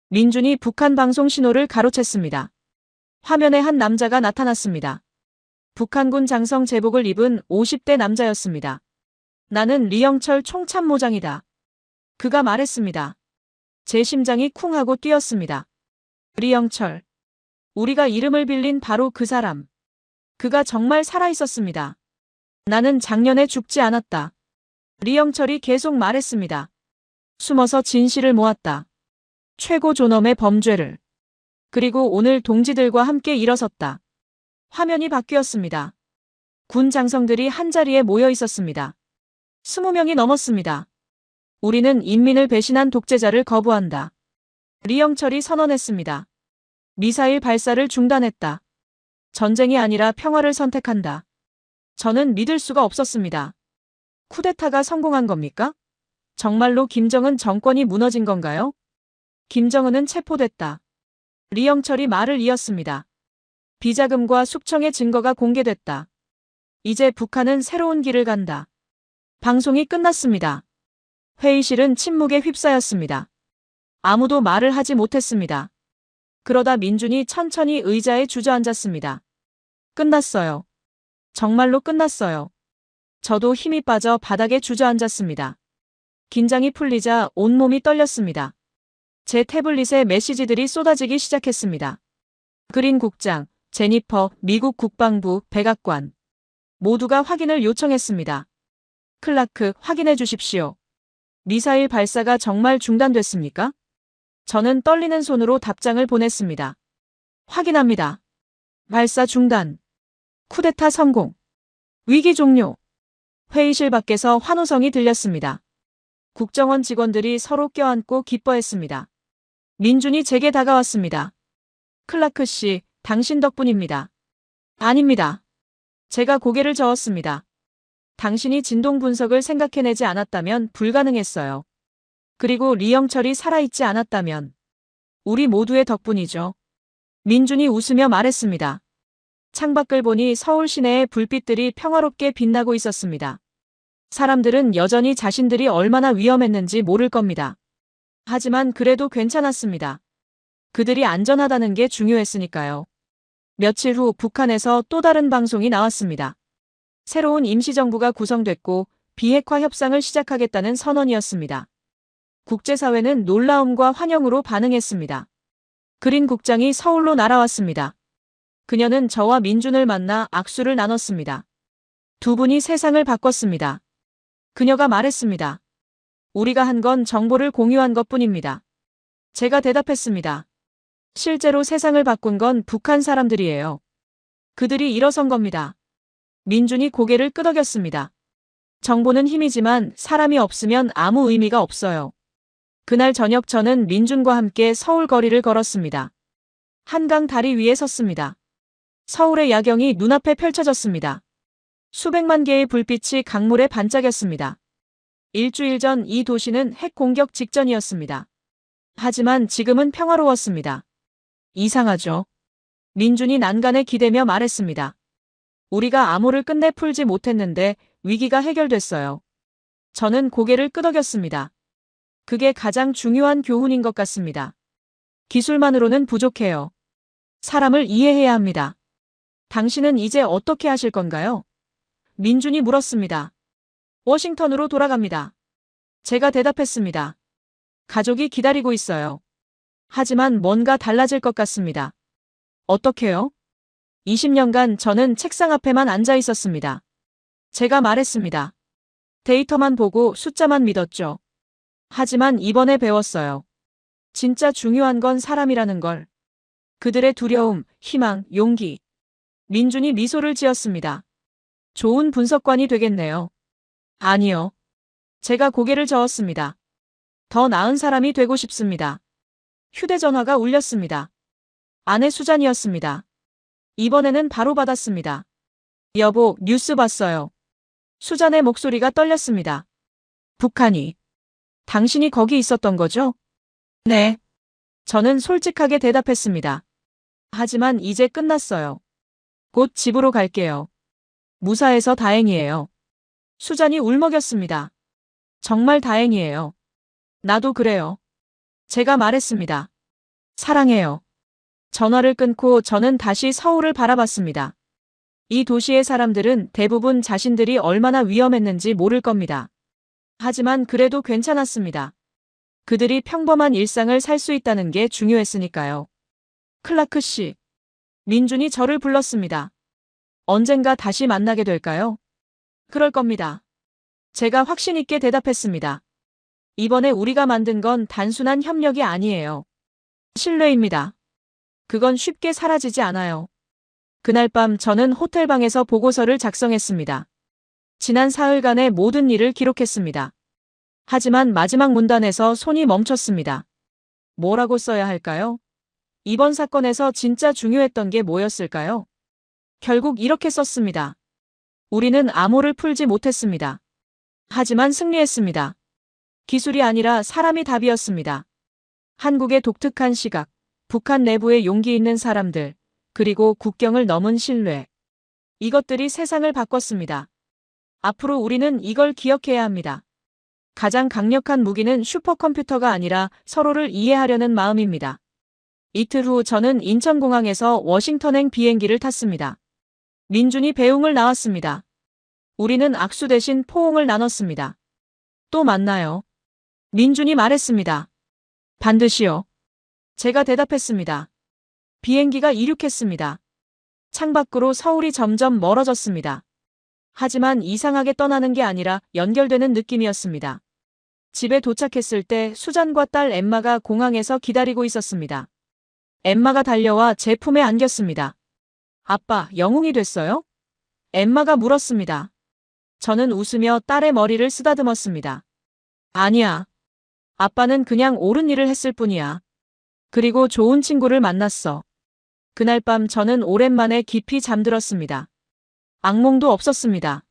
민준이 북한 방송 신호를 가로챘습니다. 화면에 한 남자가 나타났습니다. 북한군 장성 제복을 입은 50대 남자였습니다. 나는 리영철 총참모장이다. 그가 말했습니다. 제 심장이 쿵 하고 뛰었습니다. 리영철. 우리가 이름을 빌린 바로 그 사람. 그가 정말 살아있었습니다. 나는 작년에 죽지 않았다. 리영철이 계속 말했습니다. 숨어서 진실을 모았다. 최고 존엄의 범죄를. 그리고 오늘 동지들과 함께 일어섰다. 화면이 바뀌었습니다. 군 장성들이 한자리에 모여 있었습니다. 20명이 넘었습니다. 우리는 인민을 배신한 독재자를 거부한다. 리영철이 선언했습니다. 미사일 발사를 중단했다. 전쟁이 아니라 평화를 선택한다. 저는 믿을 수가 없었습니다. 쿠데타가 성공한 겁니까? 정말로 김정은 정권이 무너진 건가요? 김정은은 체포됐다. 리영철이 말을 이었습니다. 비자금과 숙청의 증거가 공개됐다. 이제 북한은 새로운 길을 간다. 방송이 끝났습니다. 회의실은 침묵에 휩싸였습니다. 아무도 말을 하지 못했습니다. 그러다 민준이 천천히 의자에 주저앉았습니다. 끝났어요. 정말로 끝났어요. 저도 힘이 빠져 바닥에 주저앉았습니다. 긴장이 풀리자 온몸이 떨렸습니다. 제 태블릿에 메시지들이 쏟아지기 시작했습니다. 그린 국장, 제니퍼, 미국 국방부, 백악관. 모두가 확인을 요청했습니다. 클라크, 확인해 주십시오. 미사일 발사가 정말 중단됐습니까? 저는 떨리는 손으로 답장을 보냈습니다. 확인합니다. 발사 중단. 쿠데타 성공. 위기 종료. 회의실 밖에서 환호성이 들렸습니다. 국정원 직원들이 서로 껴안고 기뻐했습니다. 민준이 제게 다가왔습니다. 클라크 씨, 당신 덕분입니다. 아닙니다. 제가 고개를 저었습니다. 당신이 진동 분석을 생각해내지 않았다면 불가능했어요. 그리고 리영철이 살아있지 않았다면 우리 모두의 덕분이죠. 민준이 웃으며 말했습니다. 창밖을 보니 서울 시내의 불빛들이 평화롭게 빛나고 있었습니다. 사람들은 여전히 자신들이 얼마나 위험했는지 모를 겁니다. 하지만 그래도 괜찮았습니다. 그들이 안전하다는 게 중요했으니까요. 며칠 후 북한에서 또 다른 방송이 나왔습니다. 새로운 임시정부가 구성됐고 비핵화 협상을 시작하겠다는 선언이었습니다. 국제사회는 놀라움과 환영으로 반응했습니다. 그린 국장이 서울로 날아왔습니다. 그녀는 저와 민준을 만나 악수를 나눴습니다. 두 분이 세상을 바꿨습니다. 그녀가 말했습니다. 우리가 한 건 정보를 공유한 것뿐입니다. 제가 대답했습니다. 실제로 세상을 바꾼 건 북한 사람들이에요. 그들이 일어선 겁니다. 민준이 고개를 끄덕였습니다. 정보는 힘이지만 사람이 없으면 아무 의미가 없어요. 그날 저녁 저는 민준과 함께 서울 거리를 걸었습니다. 한강 다리 위에 섰습니다. 서울의 야경이 눈앞에 펼쳐졌습니다. 수백만 개의 불빛이 강물에 반짝였습니다. 일주일 전 이 도시는 핵 공격 직전이었습니다. 하지만 지금은 평화로웠습니다. 이상하죠? 민준이 난간에 기대며 말했습니다. 우리가 암호를 끝내 풀지 못했는데 위기가 해결됐어요. 저는 고개를 끄덕였습니다. 그게 가장 중요한 교훈인 것 같습니다. 기술만으로는 부족해요. 사람을 이해해야 합니다. 당신은 이제 어떻게 하실 건가요? 민준이 물었습니다. 워싱턴으로 돌아갑니다. 제가 대답했습니다. 가족이 기다리고 있어요. 하지만 뭔가 달라질 것 같습니다. 어떻게요? 20년간 저는 책상 앞에만 앉아 있었습니다. 제가 말했습니다. 데이터만 보고 숫자만 믿었죠. 하지만 이번에 배웠어요. 진짜 중요한 건 사람이라는 걸. 그들의 두려움, 희망, 용기. 민준이 미소를 지었습니다. 좋은 분석관이 되겠네요. 아니요. 제가 고개를 저었습니다. 더 나은 사람이 되고 싶습니다. 휴대전화가 울렸습니다. 아내 수잔이었습니다. 이번에는 바로 받았습니다. 여보, 뉴스 봤어요. 수잔의 목소리가 떨렸습니다. 북한이. 당신이 거기 있었던 거죠? 네. 저는 솔직하게 대답했습니다. 하지만 이제 끝났어요. 곧 집으로 갈게요. 무사해서 다행이에요. 수잔이 울먹였습니다. 정말 다행이에요. 나도 그래요. 제가 말했습니다. 사랑해요. 전화를 끊고 저는 다시 서울을 바라봤습니다. 이 도시의 사람들은 대부분 자신들이 얼마나 위험했는지 모를 겁니다. 하지만 그래도 괜찮았습니다. 그들이 평범한 일상을 살 수 있다는 게 중요했으니까요. 클라크 씨. 민준이 저를 불렀습니다. 언젠가 다시 만나게 될까요? 그럴 겁니다. 제가 확신 있게 대답했습니다. 이번에 우리가 만든 건 단순한 협력이 아니에요. 신뢰입니다. 그건 쉽게 사라지지 않아요. 그날 밤 저는 호텔방에서 보고서를 작성했습니다. 지난 사흘간의 모든 일을 기록했습니다. 하지만 마지막 문단에서 손이 멈췄습니다. 뭐라고 써야 할까요? 이번 사건에서 진짜 중요했던 게 뭐였을까요? 결국 이렇게 썼습니다. 우리는 암호를 풀지 못했습니다. 하지만 승리했습니다. 기술이 아니라 사람이 답이었습니다. 한국의 독특한 시각, 북한 내부의 용기 있는 사람들, 그리고 국경을 넘은 신뢰. 이것들이 세상을 바꿨습니다. 앞으로 우리는 이걸 기억해야 합니다. 가장 강력한 무기는 슈퍼컴퓨터가 아니라 서로를 이해하려는 마음입니다. 이틀 후 저는 인천공항에서 워싱턴행 비행기를 탔습니다. 민준이 배웅을 나왔습니다. 우리는 악수 대신 포옹을 나눴습니다. 또 만나요. 민준이 말했습니다. 반드시요. 제가 대답했습니다. 비행기가 이륙했습니다. 창밖으로 서울이 점점 멀어졌습니다. 하지만 이상하게 떠나는 게 아니라 연결되는 느낌이었습니다. 집에 도착했을 때 수잔과 딸 엠마가 공항에서 기다리고 있었습니다. 엠마가 달려와 제 품에 안겼습니다. 아빠, 영웅이 됐어요? 엠마가 물었습니다. 저는 웃으며 딸의 머리를 쓰다듬었습니다. 아니야. 아빠는 그냥 옳은 일을 했을 뿐이야. 그리고 좋은 친구를 만났어. 그날 밤 저는 오랜만에 깊이 잠들었습니다. 악몽도 없었습니다.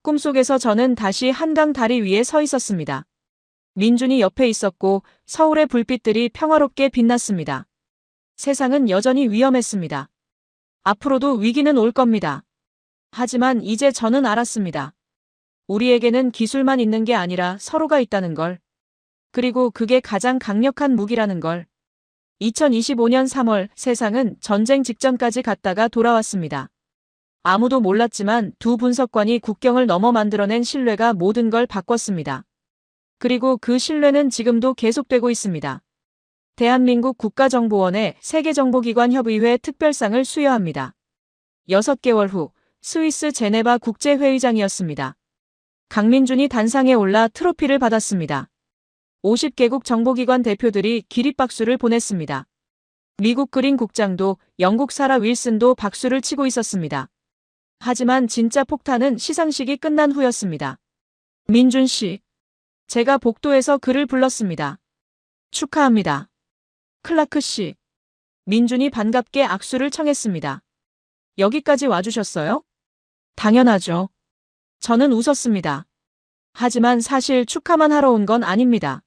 꿈속에서 저는 다시 한강 다리 위에 서 있었습니다. 민준이 옆에 있었고 서울의 불빛들이 평화롭게 빛났습니다. 세상은 여전히 위험했습니다. 앞으로도 위기는 올 겁니다. 하지만 이제 저는 알았습니다. 우리에게는 기술만 있는 게 아니라 서로가 있다는 걸. 그리고 그게 가장 강력한 무기라는 걸. 2025년 3월 세상은 전쟁 직전까지 갔다가 돌아왔습니다. 아무도 몰랐지만 두 분석관이 국경을 넘어 만들어낸 신뢰가 모든 걸 바꿨습니다. 그리고 그 신뢰는 지금도 계속되고 있습니다. 대한민국 국가정보원의 세계정보기관 협의회 특별상을 수여합니다. 6개월 후 스위스 제네바 국제회의장이었습니다. 강민준이 단상에 올라 트로피를 받았습니다. 50개국 정보기관 대표들이 기립박수를 보냈습니다. 미국 그린 국장도 영국 사라 윌슨도 박수를 치고 있었습니다. 하지만 진짜 폭탄은 시상식이 끝난 후였습니다. 민준 씨. 제가 복도에서 그를 불렀습니다. 축하합니다. 클라크 씨. 민준이 반갑게 악수를 청했습니다. 여기까지 와주셨어요? 당연하죠. 저는 웃었습니다. 하지만 사실 축하만 하러 온 건 아닙니다.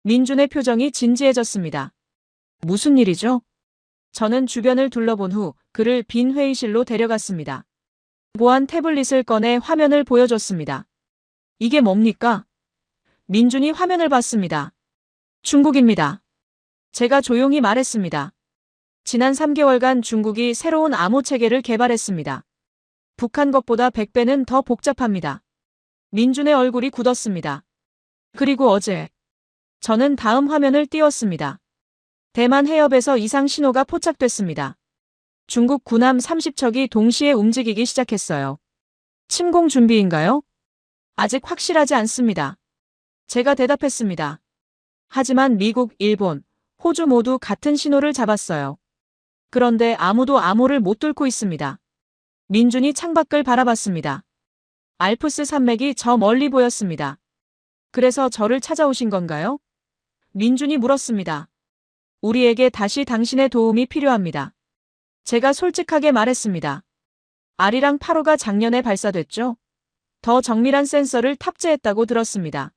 민준의 표정이 진지해졌습니다. 무슨 일이죠? 저는 주변을 둘러본 후 그를 빈 회의실로 데려갔습니다. 보안 태블릿을 꺼내 화면을 보여줬습니다. 이게 뭡니까? 민준이 화면을 봤습니다. 중국입니다. 제가 조용히 말했습니다. 지난 3개월간 중국이 새로운 암호 체계를 개발했습니다. 북한 것보다 100배는 더 복잡합니다. 민준의 얼굴이 굳었습니다. 그리고 어제 저는 다음 화면을 띄웠습니다. 대만 해협에서 이상 신호가 포착됐습니다. 중국 군함 30척이 동시에 움직이기 시작했어요. 침공 준비인가요? 아직 확실하지 않습니다. 제가 대답했습니다. 하지만 미국, 일본, 호주 모두 같은 신호를 잡았어요. 그런데 아무도 암호를 못 뚫고 있습니다. 민준이 창밖을 바라봤습니다. 알프스 산맥이 저 멀리 보였습니다. 그래서 저를 찾아오신 건가요? 민준이 물었습니다. 우리에게 다시 당신의 도움이 필요합니다. 제가 솔직하게 말했습니다. 아리랑 8호가 작년에 발사됐죠? 더 정밀한 센서를 탑재했다고 들었습니다.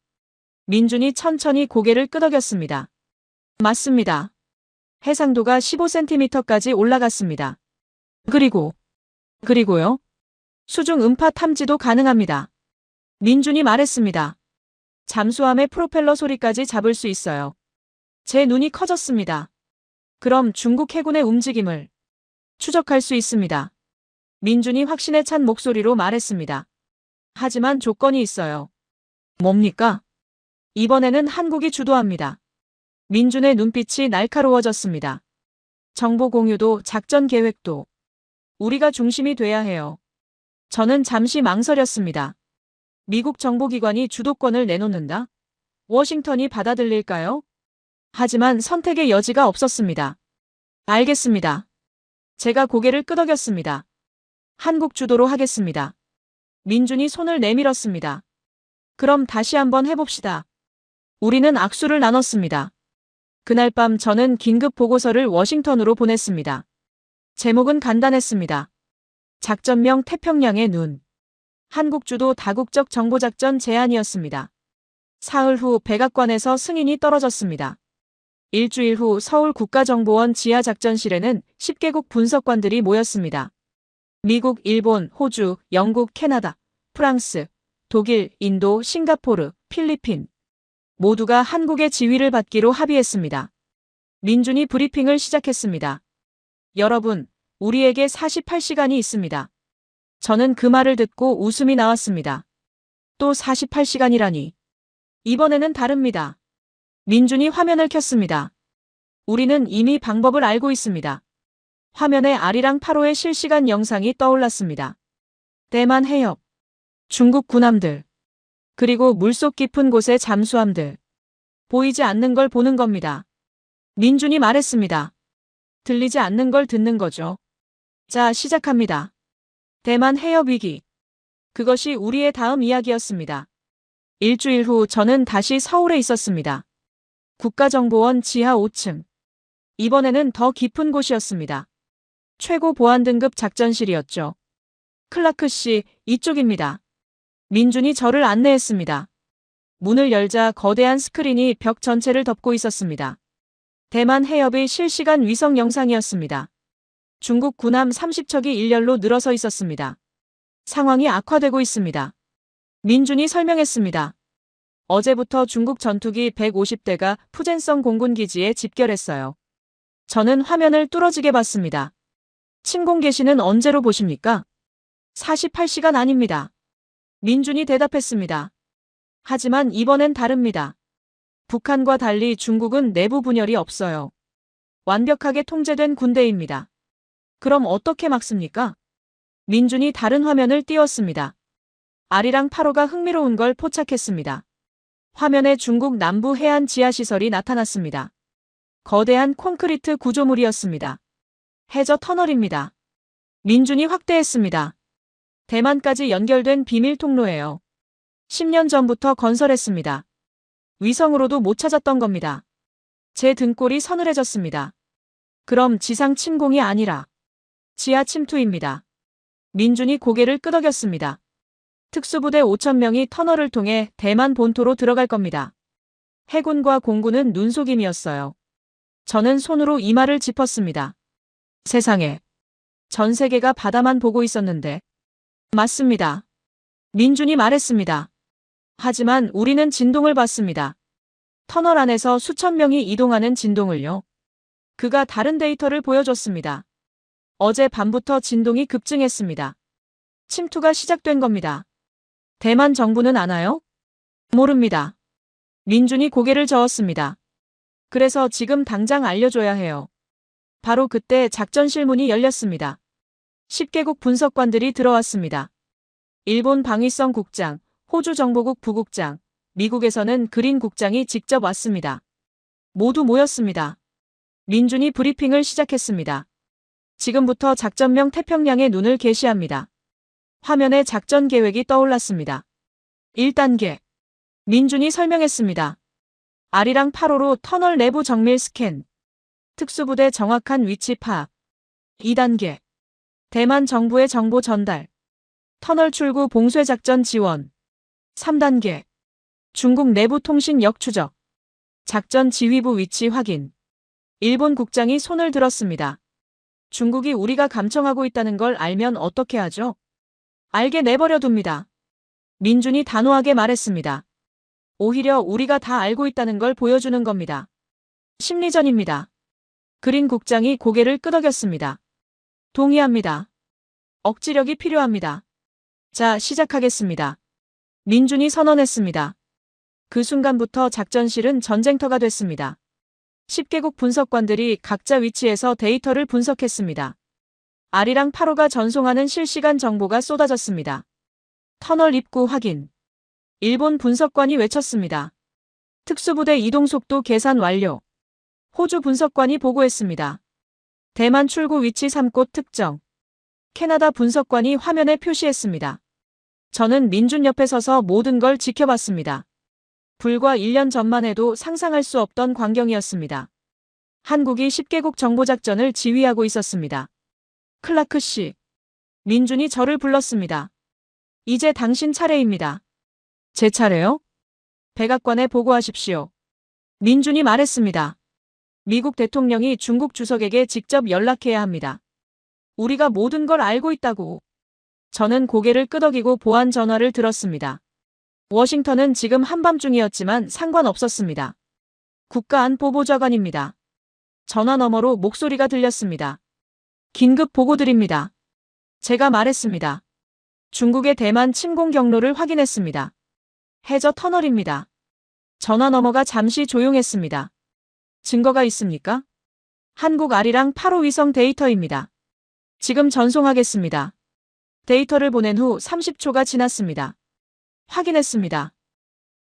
민준이 천천히 고개를 끄덕였습니다. 맞습니다. 해상도가 15cm까지 올라갔습니다. 그리고요? 수중 음파 탐지도 가능합니다. 민준이 말했습니다. 잠수함의 프로펠러 소리까지 잡을 수 있어요. 제 눈이 커졌습니다. 그럼 중국 해군의 움직임을 추적할 수 있습니다. 민준이 확신에 찬 목소리로 말했습니다. 하지만 조건이 있어요. 뭡니까? 이번에는 한국이 주도합니다. 민준의 눈빛이 날카로워졌습니다. 정보 공유도 작전 계획도 우리가 중심이 돼야 해요. 저는 잠시 망설였습니다. 미국 정보기관이 주도권을 내놓는다? 워싱턴이 받아들일까요? 하지만 선택의 여지가 없었습니다. 알겠습니다. 제가 고개를 끄덕였습니다. 한국 주도로 하겠습니다. 민준이 손을 내밀었습니다. 그럼 다시 한번 해봅시다. 우리는 악수를 나눴습니다. 그날 밤 저는 긴급 보고서를 워싱턴으로 보냈습니다. 제목은 간단했습니다. 작전명 태평양의 눈. 한국 주도 다국적 정보작전 제안이었습니다. 사흘 후 백악관에서 승인이 떨어졌습니다. 일주일 후 서울 국가정보원 지하작전실에는 10개국 분석관들이 모였습니다. 미국, 일본, 호주, 영국, 캐나다, 프랑스, 독일, 인도, 싱가포르, 필리핀. 모두가 한국의 지휘를 받기로 합의했습니다. 민준이 브리핑을 시작했습니다. 여러분, 우리에게 48시간이 있습니다. 저는 그 말을 듣고 웃음이 나왔습니다. 또 48시간이라니. 이번에는 다릅니다. 민준이 화면을 켰습니다. 우리는 이미 방법을 알고 있습니다. 화면에 아리랑 8호의 실시간 영상이 떠올랐습니다. 대만 해협, 중국 군함들, 그리고 물속 깊은 곳의 잠수함들. 보이지 않는 걸 보는 겁니다. 민준이 말했습니다. 들리지 않는 걸 듣는 거죠. 자, 시작합니다. 대만 해협 위기. 그것이 우리의 다음 이야기였습니다. 일주일 후 저는 다시 서울에 있었습니다. 국가정보원 지하 5층. 이번에는 더 깊은 곳이었습니다. 최고 보안 등급 작전실이었죠. 클라크 씨, 이쪽입니다. 민준이 저를 안내했습니다. 문을 열자 거대한 스크린이 벽 전체를 덮고 있었습니다. 대만 해협의 실시간 위성 영상이었습니다. 중국 군함 30척이 일렬로 늘어서 있었습니다. 상황이 악화되고 있습니다. 민준이 설명했습니다. 어제부터 중국 전투기 150대가 푸젠성 공군기지에 집결했어요. 저는 화면을 뚫어지게 봤습니다. 침공 개시는 언제로 보십니까? 48시간 아닙니다. 민준이 대답했습니다. 하지만 이번엔 다릅니다. 북한과 달리 중국은 내부 분열이 없어요. 완벽하게 통제된 군대입니다. 그럼 어떻게 막습니까? 민준이 다른 화면을 띄웠습니다. 아리랑 8호가 흥미로운 걸 포착했습니다. 화면에 중국 남부 해안 지하시설이 나타났습니다. 거대한 콘크리트 구조물이었습니다. 해저 터널입니다. 민준이 확대했습니다. 대만까지 연결된 비밀 통로예요. 10년 전부터 건설했습니다. 위성으로도 못 찾았던 겁니다. 제 등골이 서늘해졌습니다. 그럼 지상 침공이 아니라 지하 침투입니다. 민준이 고개를 끄덕였습니다. 특수부대 5,000명이 터널을 통해 대만 본토로 들어갈 겁니다. 해군과 공군은 눈속임이었어요. 저는 손으로 이마를 짚었습니다. 세상에. 전 세계가 바다만 보고 있었는데. 맞습니다. 민준이 말했습니다. 하지만 우리는 진동을 봤습니다. 터널 안에서 수천 명이 이동하는 진동을요. 그가 다른 데이터를 보여줬습니다. 어제 밤부터 진동이 급증했습니다. 침투가 시작된 겁니다. 대만 정부는 아나요? 모릅니다. 민준이 고개를 저었습니다. 그래서 지금 당장 알려줘야 해요. 바로 그때 작전실문이 열렸습니다. 10개국 분석관들이 들어왔습니다. 일본 방위성 국장, 호주 정보국 부국장, 미국에서는 그린 국장이 직접 왔습니다. 모두 모였습니다. 민준이 브리핑을 시작했습니다. 지금부터 작전명 태평양의 눈을 게시합니다. 화면에 작전 계획이 떠올랐습니다. 1단계. 민준이 설명했습니다. 아리랑 8호로 터널 내부 정밀 스캔. 특수부대 정확한 위치 파악. 2단계. 대만 정부의 정보 전달. 터널 출구 봉쇄 작전 지원. 3단계. 중국 내부 통신 역추적. 작전 지휘부 위치 확인. 일본 국장이 손을 들었습니다. 중국이 우리가 감청하고 있다는 걸 알면 어떻게 하죠? 알게 내버려 둡니다. 민준이 단호하게 말했습니다. 오히려 우리가 다 알고 있다는 걸 보여주는 겁니다. 심리전입니다. 그린 국장이 고개를 끄덕였습니다. 동의합니다. 억지력이 필요합니다. 자, 시작하겠습니다. 민준이 선언했습니다. 그 순간부터 작전실은 전쟁터가 됐습니다. 10개국 분석관들이 각자 위치에서 데이터를 분석했습니다. 아리랑 8호가 전송하는 실시간 정보가 쏟아졌습니다. 터널 입구 확인. 일본 분석관이 외쳤습니다. 특수부대 이동 속도 계산 완료. 호주 분석관이 보고했습니다. 대만 출구 위치 3곳 특정. 캐나다 분석관이 화면에 표시했습니다. 저는 민준 옆에 서서 모든 걸 지켜봤습니다. 불과 1년 전만 해도 상상할 수 없던 광경이었습니다. 한국이 10개국 정보작전을 지휘하고 있었습니다. 클라크 씨. 민준이 저를 불렀습니다. 이제 당신 차례입니다. 제 차례요? 백악관에 보고하십시오. 민준이 말했습니다. 미국 대통령이 중국 주석에게 직접 연락해야 합니다. 우리가 모든 걸 알고 있다고. 저는 고개를 끄덕이고 보안 전화를 들었습니다. 워싱턴은 지금 한밤중이었지만 상관없었습니다. 국가안보보좌관입니다. 전화 너머로 목소리가 들렸습니다. 긴급 보고드립니다. 제가 말했습니다. 중국의 대만 침공 경로를 확인했습니다. 해저 터널입니다. 전화 너머가 잠시 조용했습니다. 증거가 있습니까? 한국 아리랑 8호 위성 데이터입니다. 지금 전송하겠습니다. 데이터를 보낸 후 30초가 지났습니다. 확인했습니다.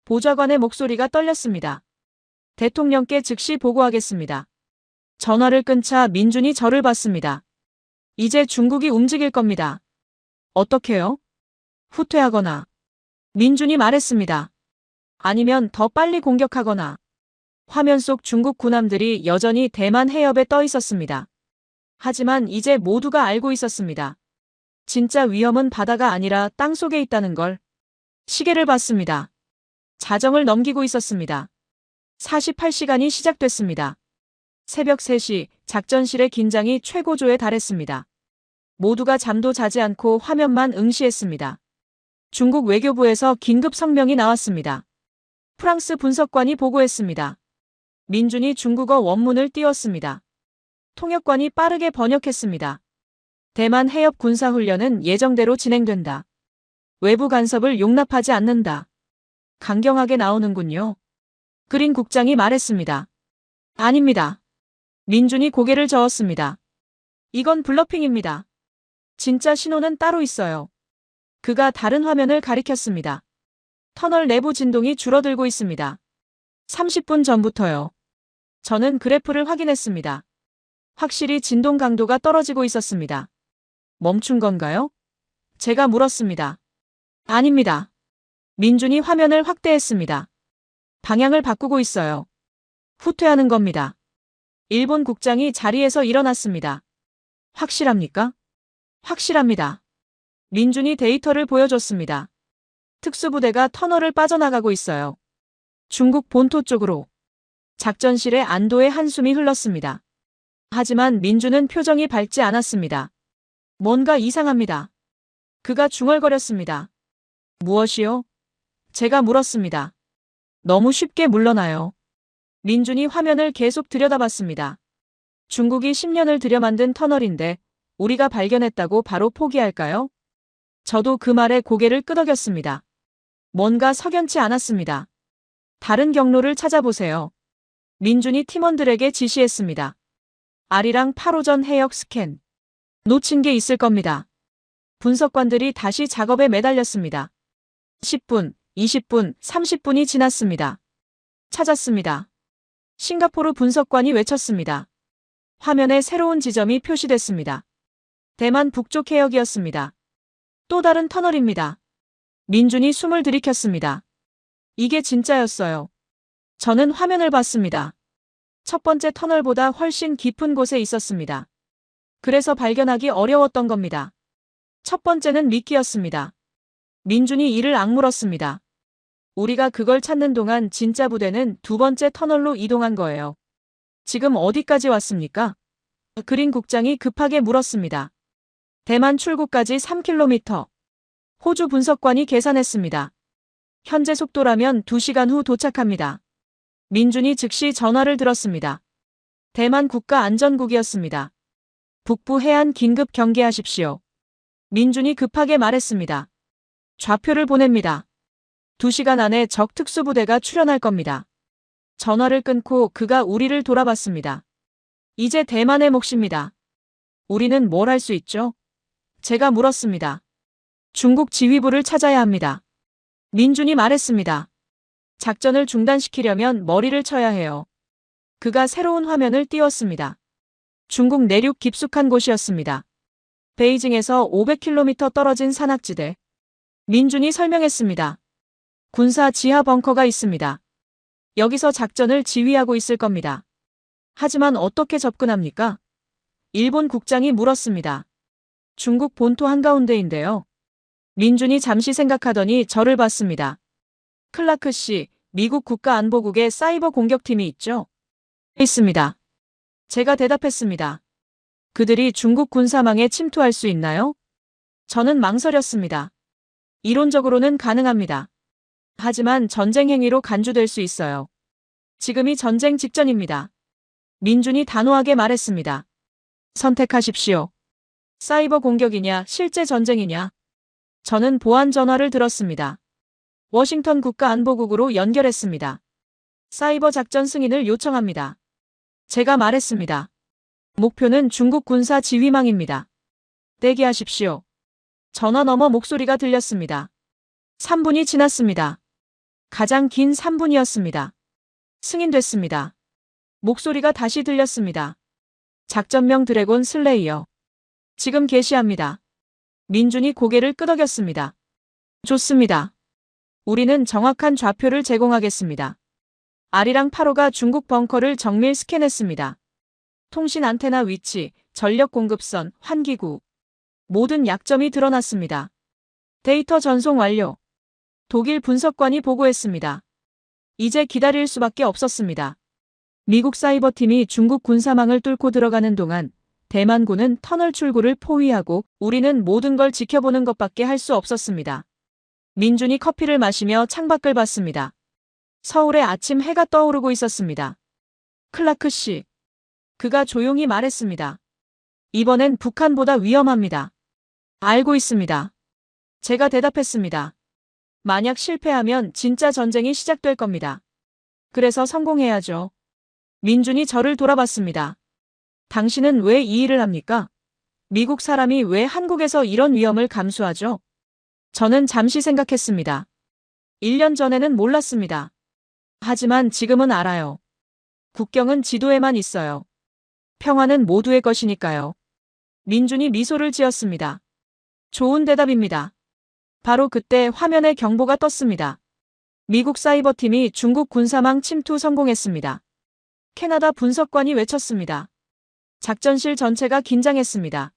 보좌관의 목소리가 떨렸습니다. 대통령께 즉시 보고하겠습니다. 전화를 끊자 민준이 저를 봤습니다. 이제 중국이 움직일 겁니다. 어떻게요? 후퇴하거나. 민준이 말했습니다. 아니면 더 빨리 공격하거나. 화면 속 중국 군함들이 여전히 대만 해협에 떠 있었습니다. 하지만 이제 모두가 알고 있었습니다. 진짜 위험은 바다가 아니라 땅속에 있다는 걸. 시계를 봤습니다. 자정을 넘기고 있었습니다. 48시간이 시작됐습니다. 새벽 3시 작전실의 긴장이 최고조에 달했습니다. 모두가 잠도 자지 않고 화면만 응시했습니다. 중국 외교부에서 긴급 성명이 나왔습니다. 프랑스 분석관이 보고했습니다. 민준이 중국어 원문을 띄웠습니다. 통역관이 빠르게 번역했습니다. 대만 해협 군사훈련은 예정대로 진행된다. 외부 간섭을 용납하지 않는다. 강경하게 나오는군요. 그린 국장이 말했습니다. 아닙니다. 민준이 고개를 저었습니다. 이건 블러핑입니다. 진짜 신호는 따로 있어요. 그가 다른 화면을 가리켰습니다. 터널 내부 진동이 줄어들고 있습니다. 30분 전부터요. 저는 그래프를 확인했습니다. 확실히 진동 강도가 떨어지고 있었습니다. 멈춘 건가요? 제가 물었습니다. 아닙니다. 민준이 화면을 확대했습니다. 방향을 바꾸고 있어요. 후퇴하는 겁니다. 일본 국장이 자리에서 일어났습니다. 확실합니까? 확실합니다. 민준이 데이터를 보여줬습니다. 특수부대가 터널을 빠져나가고 있어요. 중국 본토 쪽으로. 작전실에 안도의 한숨이 흘렀습니다. 하지만 민준은 표정이 밝지 않았습니다. 뭔가 이상합니다. 그가 중얼거렸습니다. 무엇이요? 제가 물었습니다. 너무 쉽게 물러나요. 민준이 화면을 계속 들여다봤습니다. 중국이 10년을 들여 만든 터널인데 우리가 발견했다고 바로 포기할까요? 저도 그 말에 고개를 끄덕였습니다. 뭔가 석연치 않았습니다. 다른 경로를 찾아보세요. 민준이 팀원들에게 지시했습니다. 아리랑 8호전 해역 스캔. 놓친 게 있을 겁니다. 분석관들이 다시 작업에 매달렸습니다. 10분, 20분, 30분이 지났습니다. 찾았습니다. 싱가포르 분석관이 외쳤습니다. 화면에 새로운 지점이 표시됐습니다. 대만 북쪽 해역이었습니다. 또 다른 터널입니다. 민준이 숨을 들이켰습니다. 이게 진짜였어요. 저는 화면을 봤습니다. 첫 번째 터널보다 훨씬 깊은 곳에 있었습니다. 그래서 발견하기 어려웠던 겁니다. 첫 번째는 미끼였습니다. 민준이 이를 악물었습니다. 우리가 그걸 찾는 동안 진짜 부대는 두 번째 터널로 이동한 거예요. 지금 어디까지 왔습니까? 그린 국장이 급하게 물었습니다. 대만 출구까지 3km. 호주 분석관이 계산했습니다. 현재 속도라면 2시간 후 도착합니다. 민준이 즉시 전화를 들었습니다. 대만 국가안전국이었습니다. 북부 해안 긴급 경계하십시오. 민준이 급하게 말했습니다. 좌표를 보냅니다. 2시간 안에 적 특수부대가 출현할 겁니다. 전화를 끊고 그가 우리를 돌아봤습니다. 이제 대만의 몫입니다. 우리는 뭘 할 수 있죠? 제가 물었습니다. 중국 지휘부를 찾아야 합니다. 민준이 말했습니다. 작전을 중단시키려면 머리를 쳐야 해요. 그가 새로운 화면을 띄웠습니다. 중국 내륙 깊숙한 곳이었습니다. 베이징에서 500km 떨어진 산악지대. 민준이 설명했습니다. 군사 지하 벙커가 있습니다. 여기서 작전을 지휘하고 있을 겁니다. 하지만 어떻게 접근합니까? 일본 국장이 물었습니다. 중국 본토 한가운데인데요. 민준이 잠시 생각하더니 저를 봤습니다. 클라크 씨, 미국 국가안보국에 사이버 공격팀이 있죠? 있습니다. 제가 대답했습니다. 그들이 중국 군사망에 침투할 수 있나요? 저는 망설였습니다. 이론적으로는 가능합니다. 하지만 전쟁 행위로 간주될 수 있어요. 지금이 전쟁 직전입니다. 민준이 단호하게 말했습니다. 선택하십시오. 사이버 공격이냐, 실제 전쟁이냐. 저는 보안 전화를 들었습니다. 워싱턴 국가안보국으로 연결했습니다. 사이버 작전 승인을 요청합니다. 제가 말했습니다. 목표는 중국 군사 지휘망입니다. 대기하십시오. 전화 너머 목소리가 들렸습니다. 3분이 지났습니다. 가장 긴 3분이었습니다. 승인됐습니다. 목소리가 다시 들렸습니다. 작전명 드래곤 슬레이어. 지금 개시합니다. 민준이 고개를 끄덕였습니다. 좋습니다. 우리는 정확한 좌표를 제공하겠습니다. 아리랑 8호가 중국 벙커를 정밀 스캔했습니다. 통신 안테나 위치, 전력 공급선, 환기구. 모든 약점이 드러났습니다. 데이터 전송 완료. 독일 분석관이 보고했습니다. 이제 기다릴 수밖에 없었습니다. 미국 사이버팀이 중국 군사망을 뚫고 들어가는 동안 대만군은 터널 출구를 포위하고 우리는 모든 걸 지켜보는 것밖에 할 수 없었습니다. 민준이 커피를 마시며 창밖을 봤습니다. 서울의 아침 해가 떠오르고 있었습니다. 클라크 씨. 그가 조용히 말했습니다. 이번엔 북한보다 위험합니다. 알고 있습니다. 제가 대답했습니다. 만약 실패하면 진짜 전쟁이 시작될 겁니다. 그래서 성공해야죠. 민준이 저를 돌아봤습니다. 당신은 왜 이 일을 합니까? 미국 사람이 왜 한국에서 이런 위험을 감수하죠? 저는 잠시 생각했습니다. 1년 전에는 몰랐습니다. 하지만 지금은 알아요. 국경은 지도에만 있어요. 평화는 모두의 것이니까요. 민준이 미소를 지었습니다. 좋은 대답입니다. 바로 그때 화면에 경보가 떴습니다. 미국 사이버팀이 중국 군사망 침투 성공했습니다. 캐나다 분석관이 외쳤습니다. 작전실 전체가 긴장했습니다.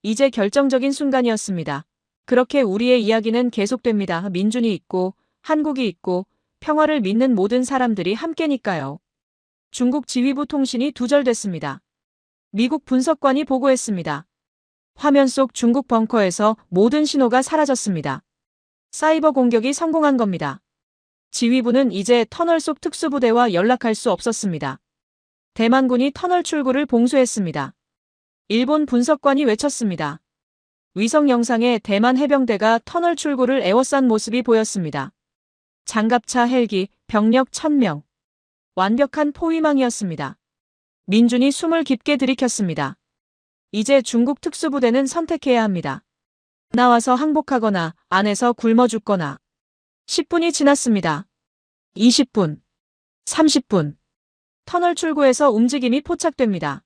이제 결정적인 순간이었습니다. 그렇게 우리의 이야기는 계속됩니다. 민준이 있고 한국이 있고 평화를 믿는 모든 사람들이 함께니까요. 중국 지휘부 통신이 두절됐습니다. 미국 분석관이 보고했습니다. 화면 속 중국 벙커에서 모든 신호가 사라졌습니다. 사이버 공격이 성공한 겁니다. 지휘부는 이제 터널 속 특수부대와 연락할 수 없었습니다. 대만군이 터널 출구를 봉쇄했습니다. 일본 분석관이 외쳤습니다. 위성 영상에 대만 해병대가 터널 출구를 에워싼 모습이 보였습니다. 장갑차 헬기, 병력 1000명. 완벽한 포위망이었습니다. 민준이 숨을 깊게 들이켰습니다. 이제 중국 특수부대는 선택해야 합니다. 나와서 항복하거나 안에서 굶어 죽거나. 10분이 지났습니다. 20분. 30분. 터널 출구에서 움직임이 포착됩니다.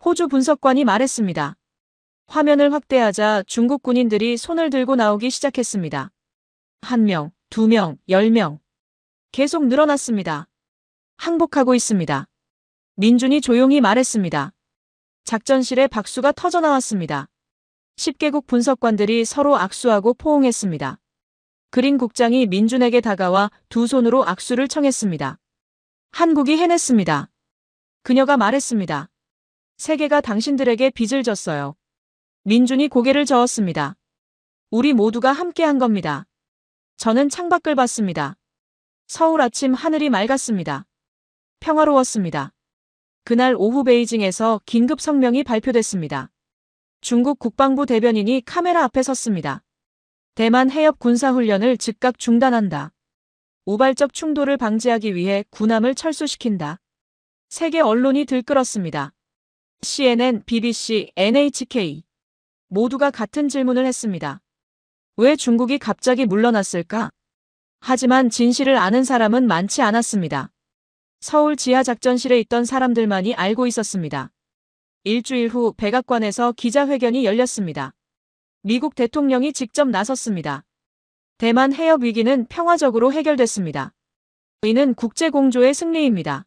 호주 분석관이 말했습니다. 화면을 확대하자 중국 군인들이 손을 들고 나오기 시작했습니다. 1명, 2명, 10명. 계속 늘어났습니다. 항복하고 있습니다. 민준이 조용히 말했습니다. 작전실에 박수가 터져나왔습니다. 10개국 분석관들이 서로 악수하고 포옹했습니다. 그린 국장이 민준에게 다가와 두 손으로 악수를 청했습니다. 한국이 해냈습니다. 그녀가 말했습니다. 세계가 당신들에게 빚을 졌어요. 민준이 고개를 저었습니다. 우리 모두가 함께한 겁니다. 저는 창밖을 봤습니다. 서울 아침 하늘이 맑았습니다. 평화로웠습니다. 그날 오후 베이징에서 긴급 성명이 발표됐습니다. 중국 국방부 대변인이 카메라 앞에 섰습니다. 대만 해협 군사훈련을 즉각 중단한다. 우발적 충돌을 방지하기 위해 군함을 철수시킨다. 세계 언론이 들끓었습니다. CNN, BBC, NHK 모두가 같은 질문을 했습니다. 왜 중국이 갑자기 물러났을까? 하지만 진실을 아는 사람은 많지 않았습니다. 서울 지하작전실에 있던 사람들만이 알고 있었습니다. 일주일 후 백악관에서 기자회견이 열렸습니다. 미국 대통령이 직접 나섰습니다. 대만 해협 위기는 평화적으로 해결됐습니다. 이는 국제공조의 승리입니다.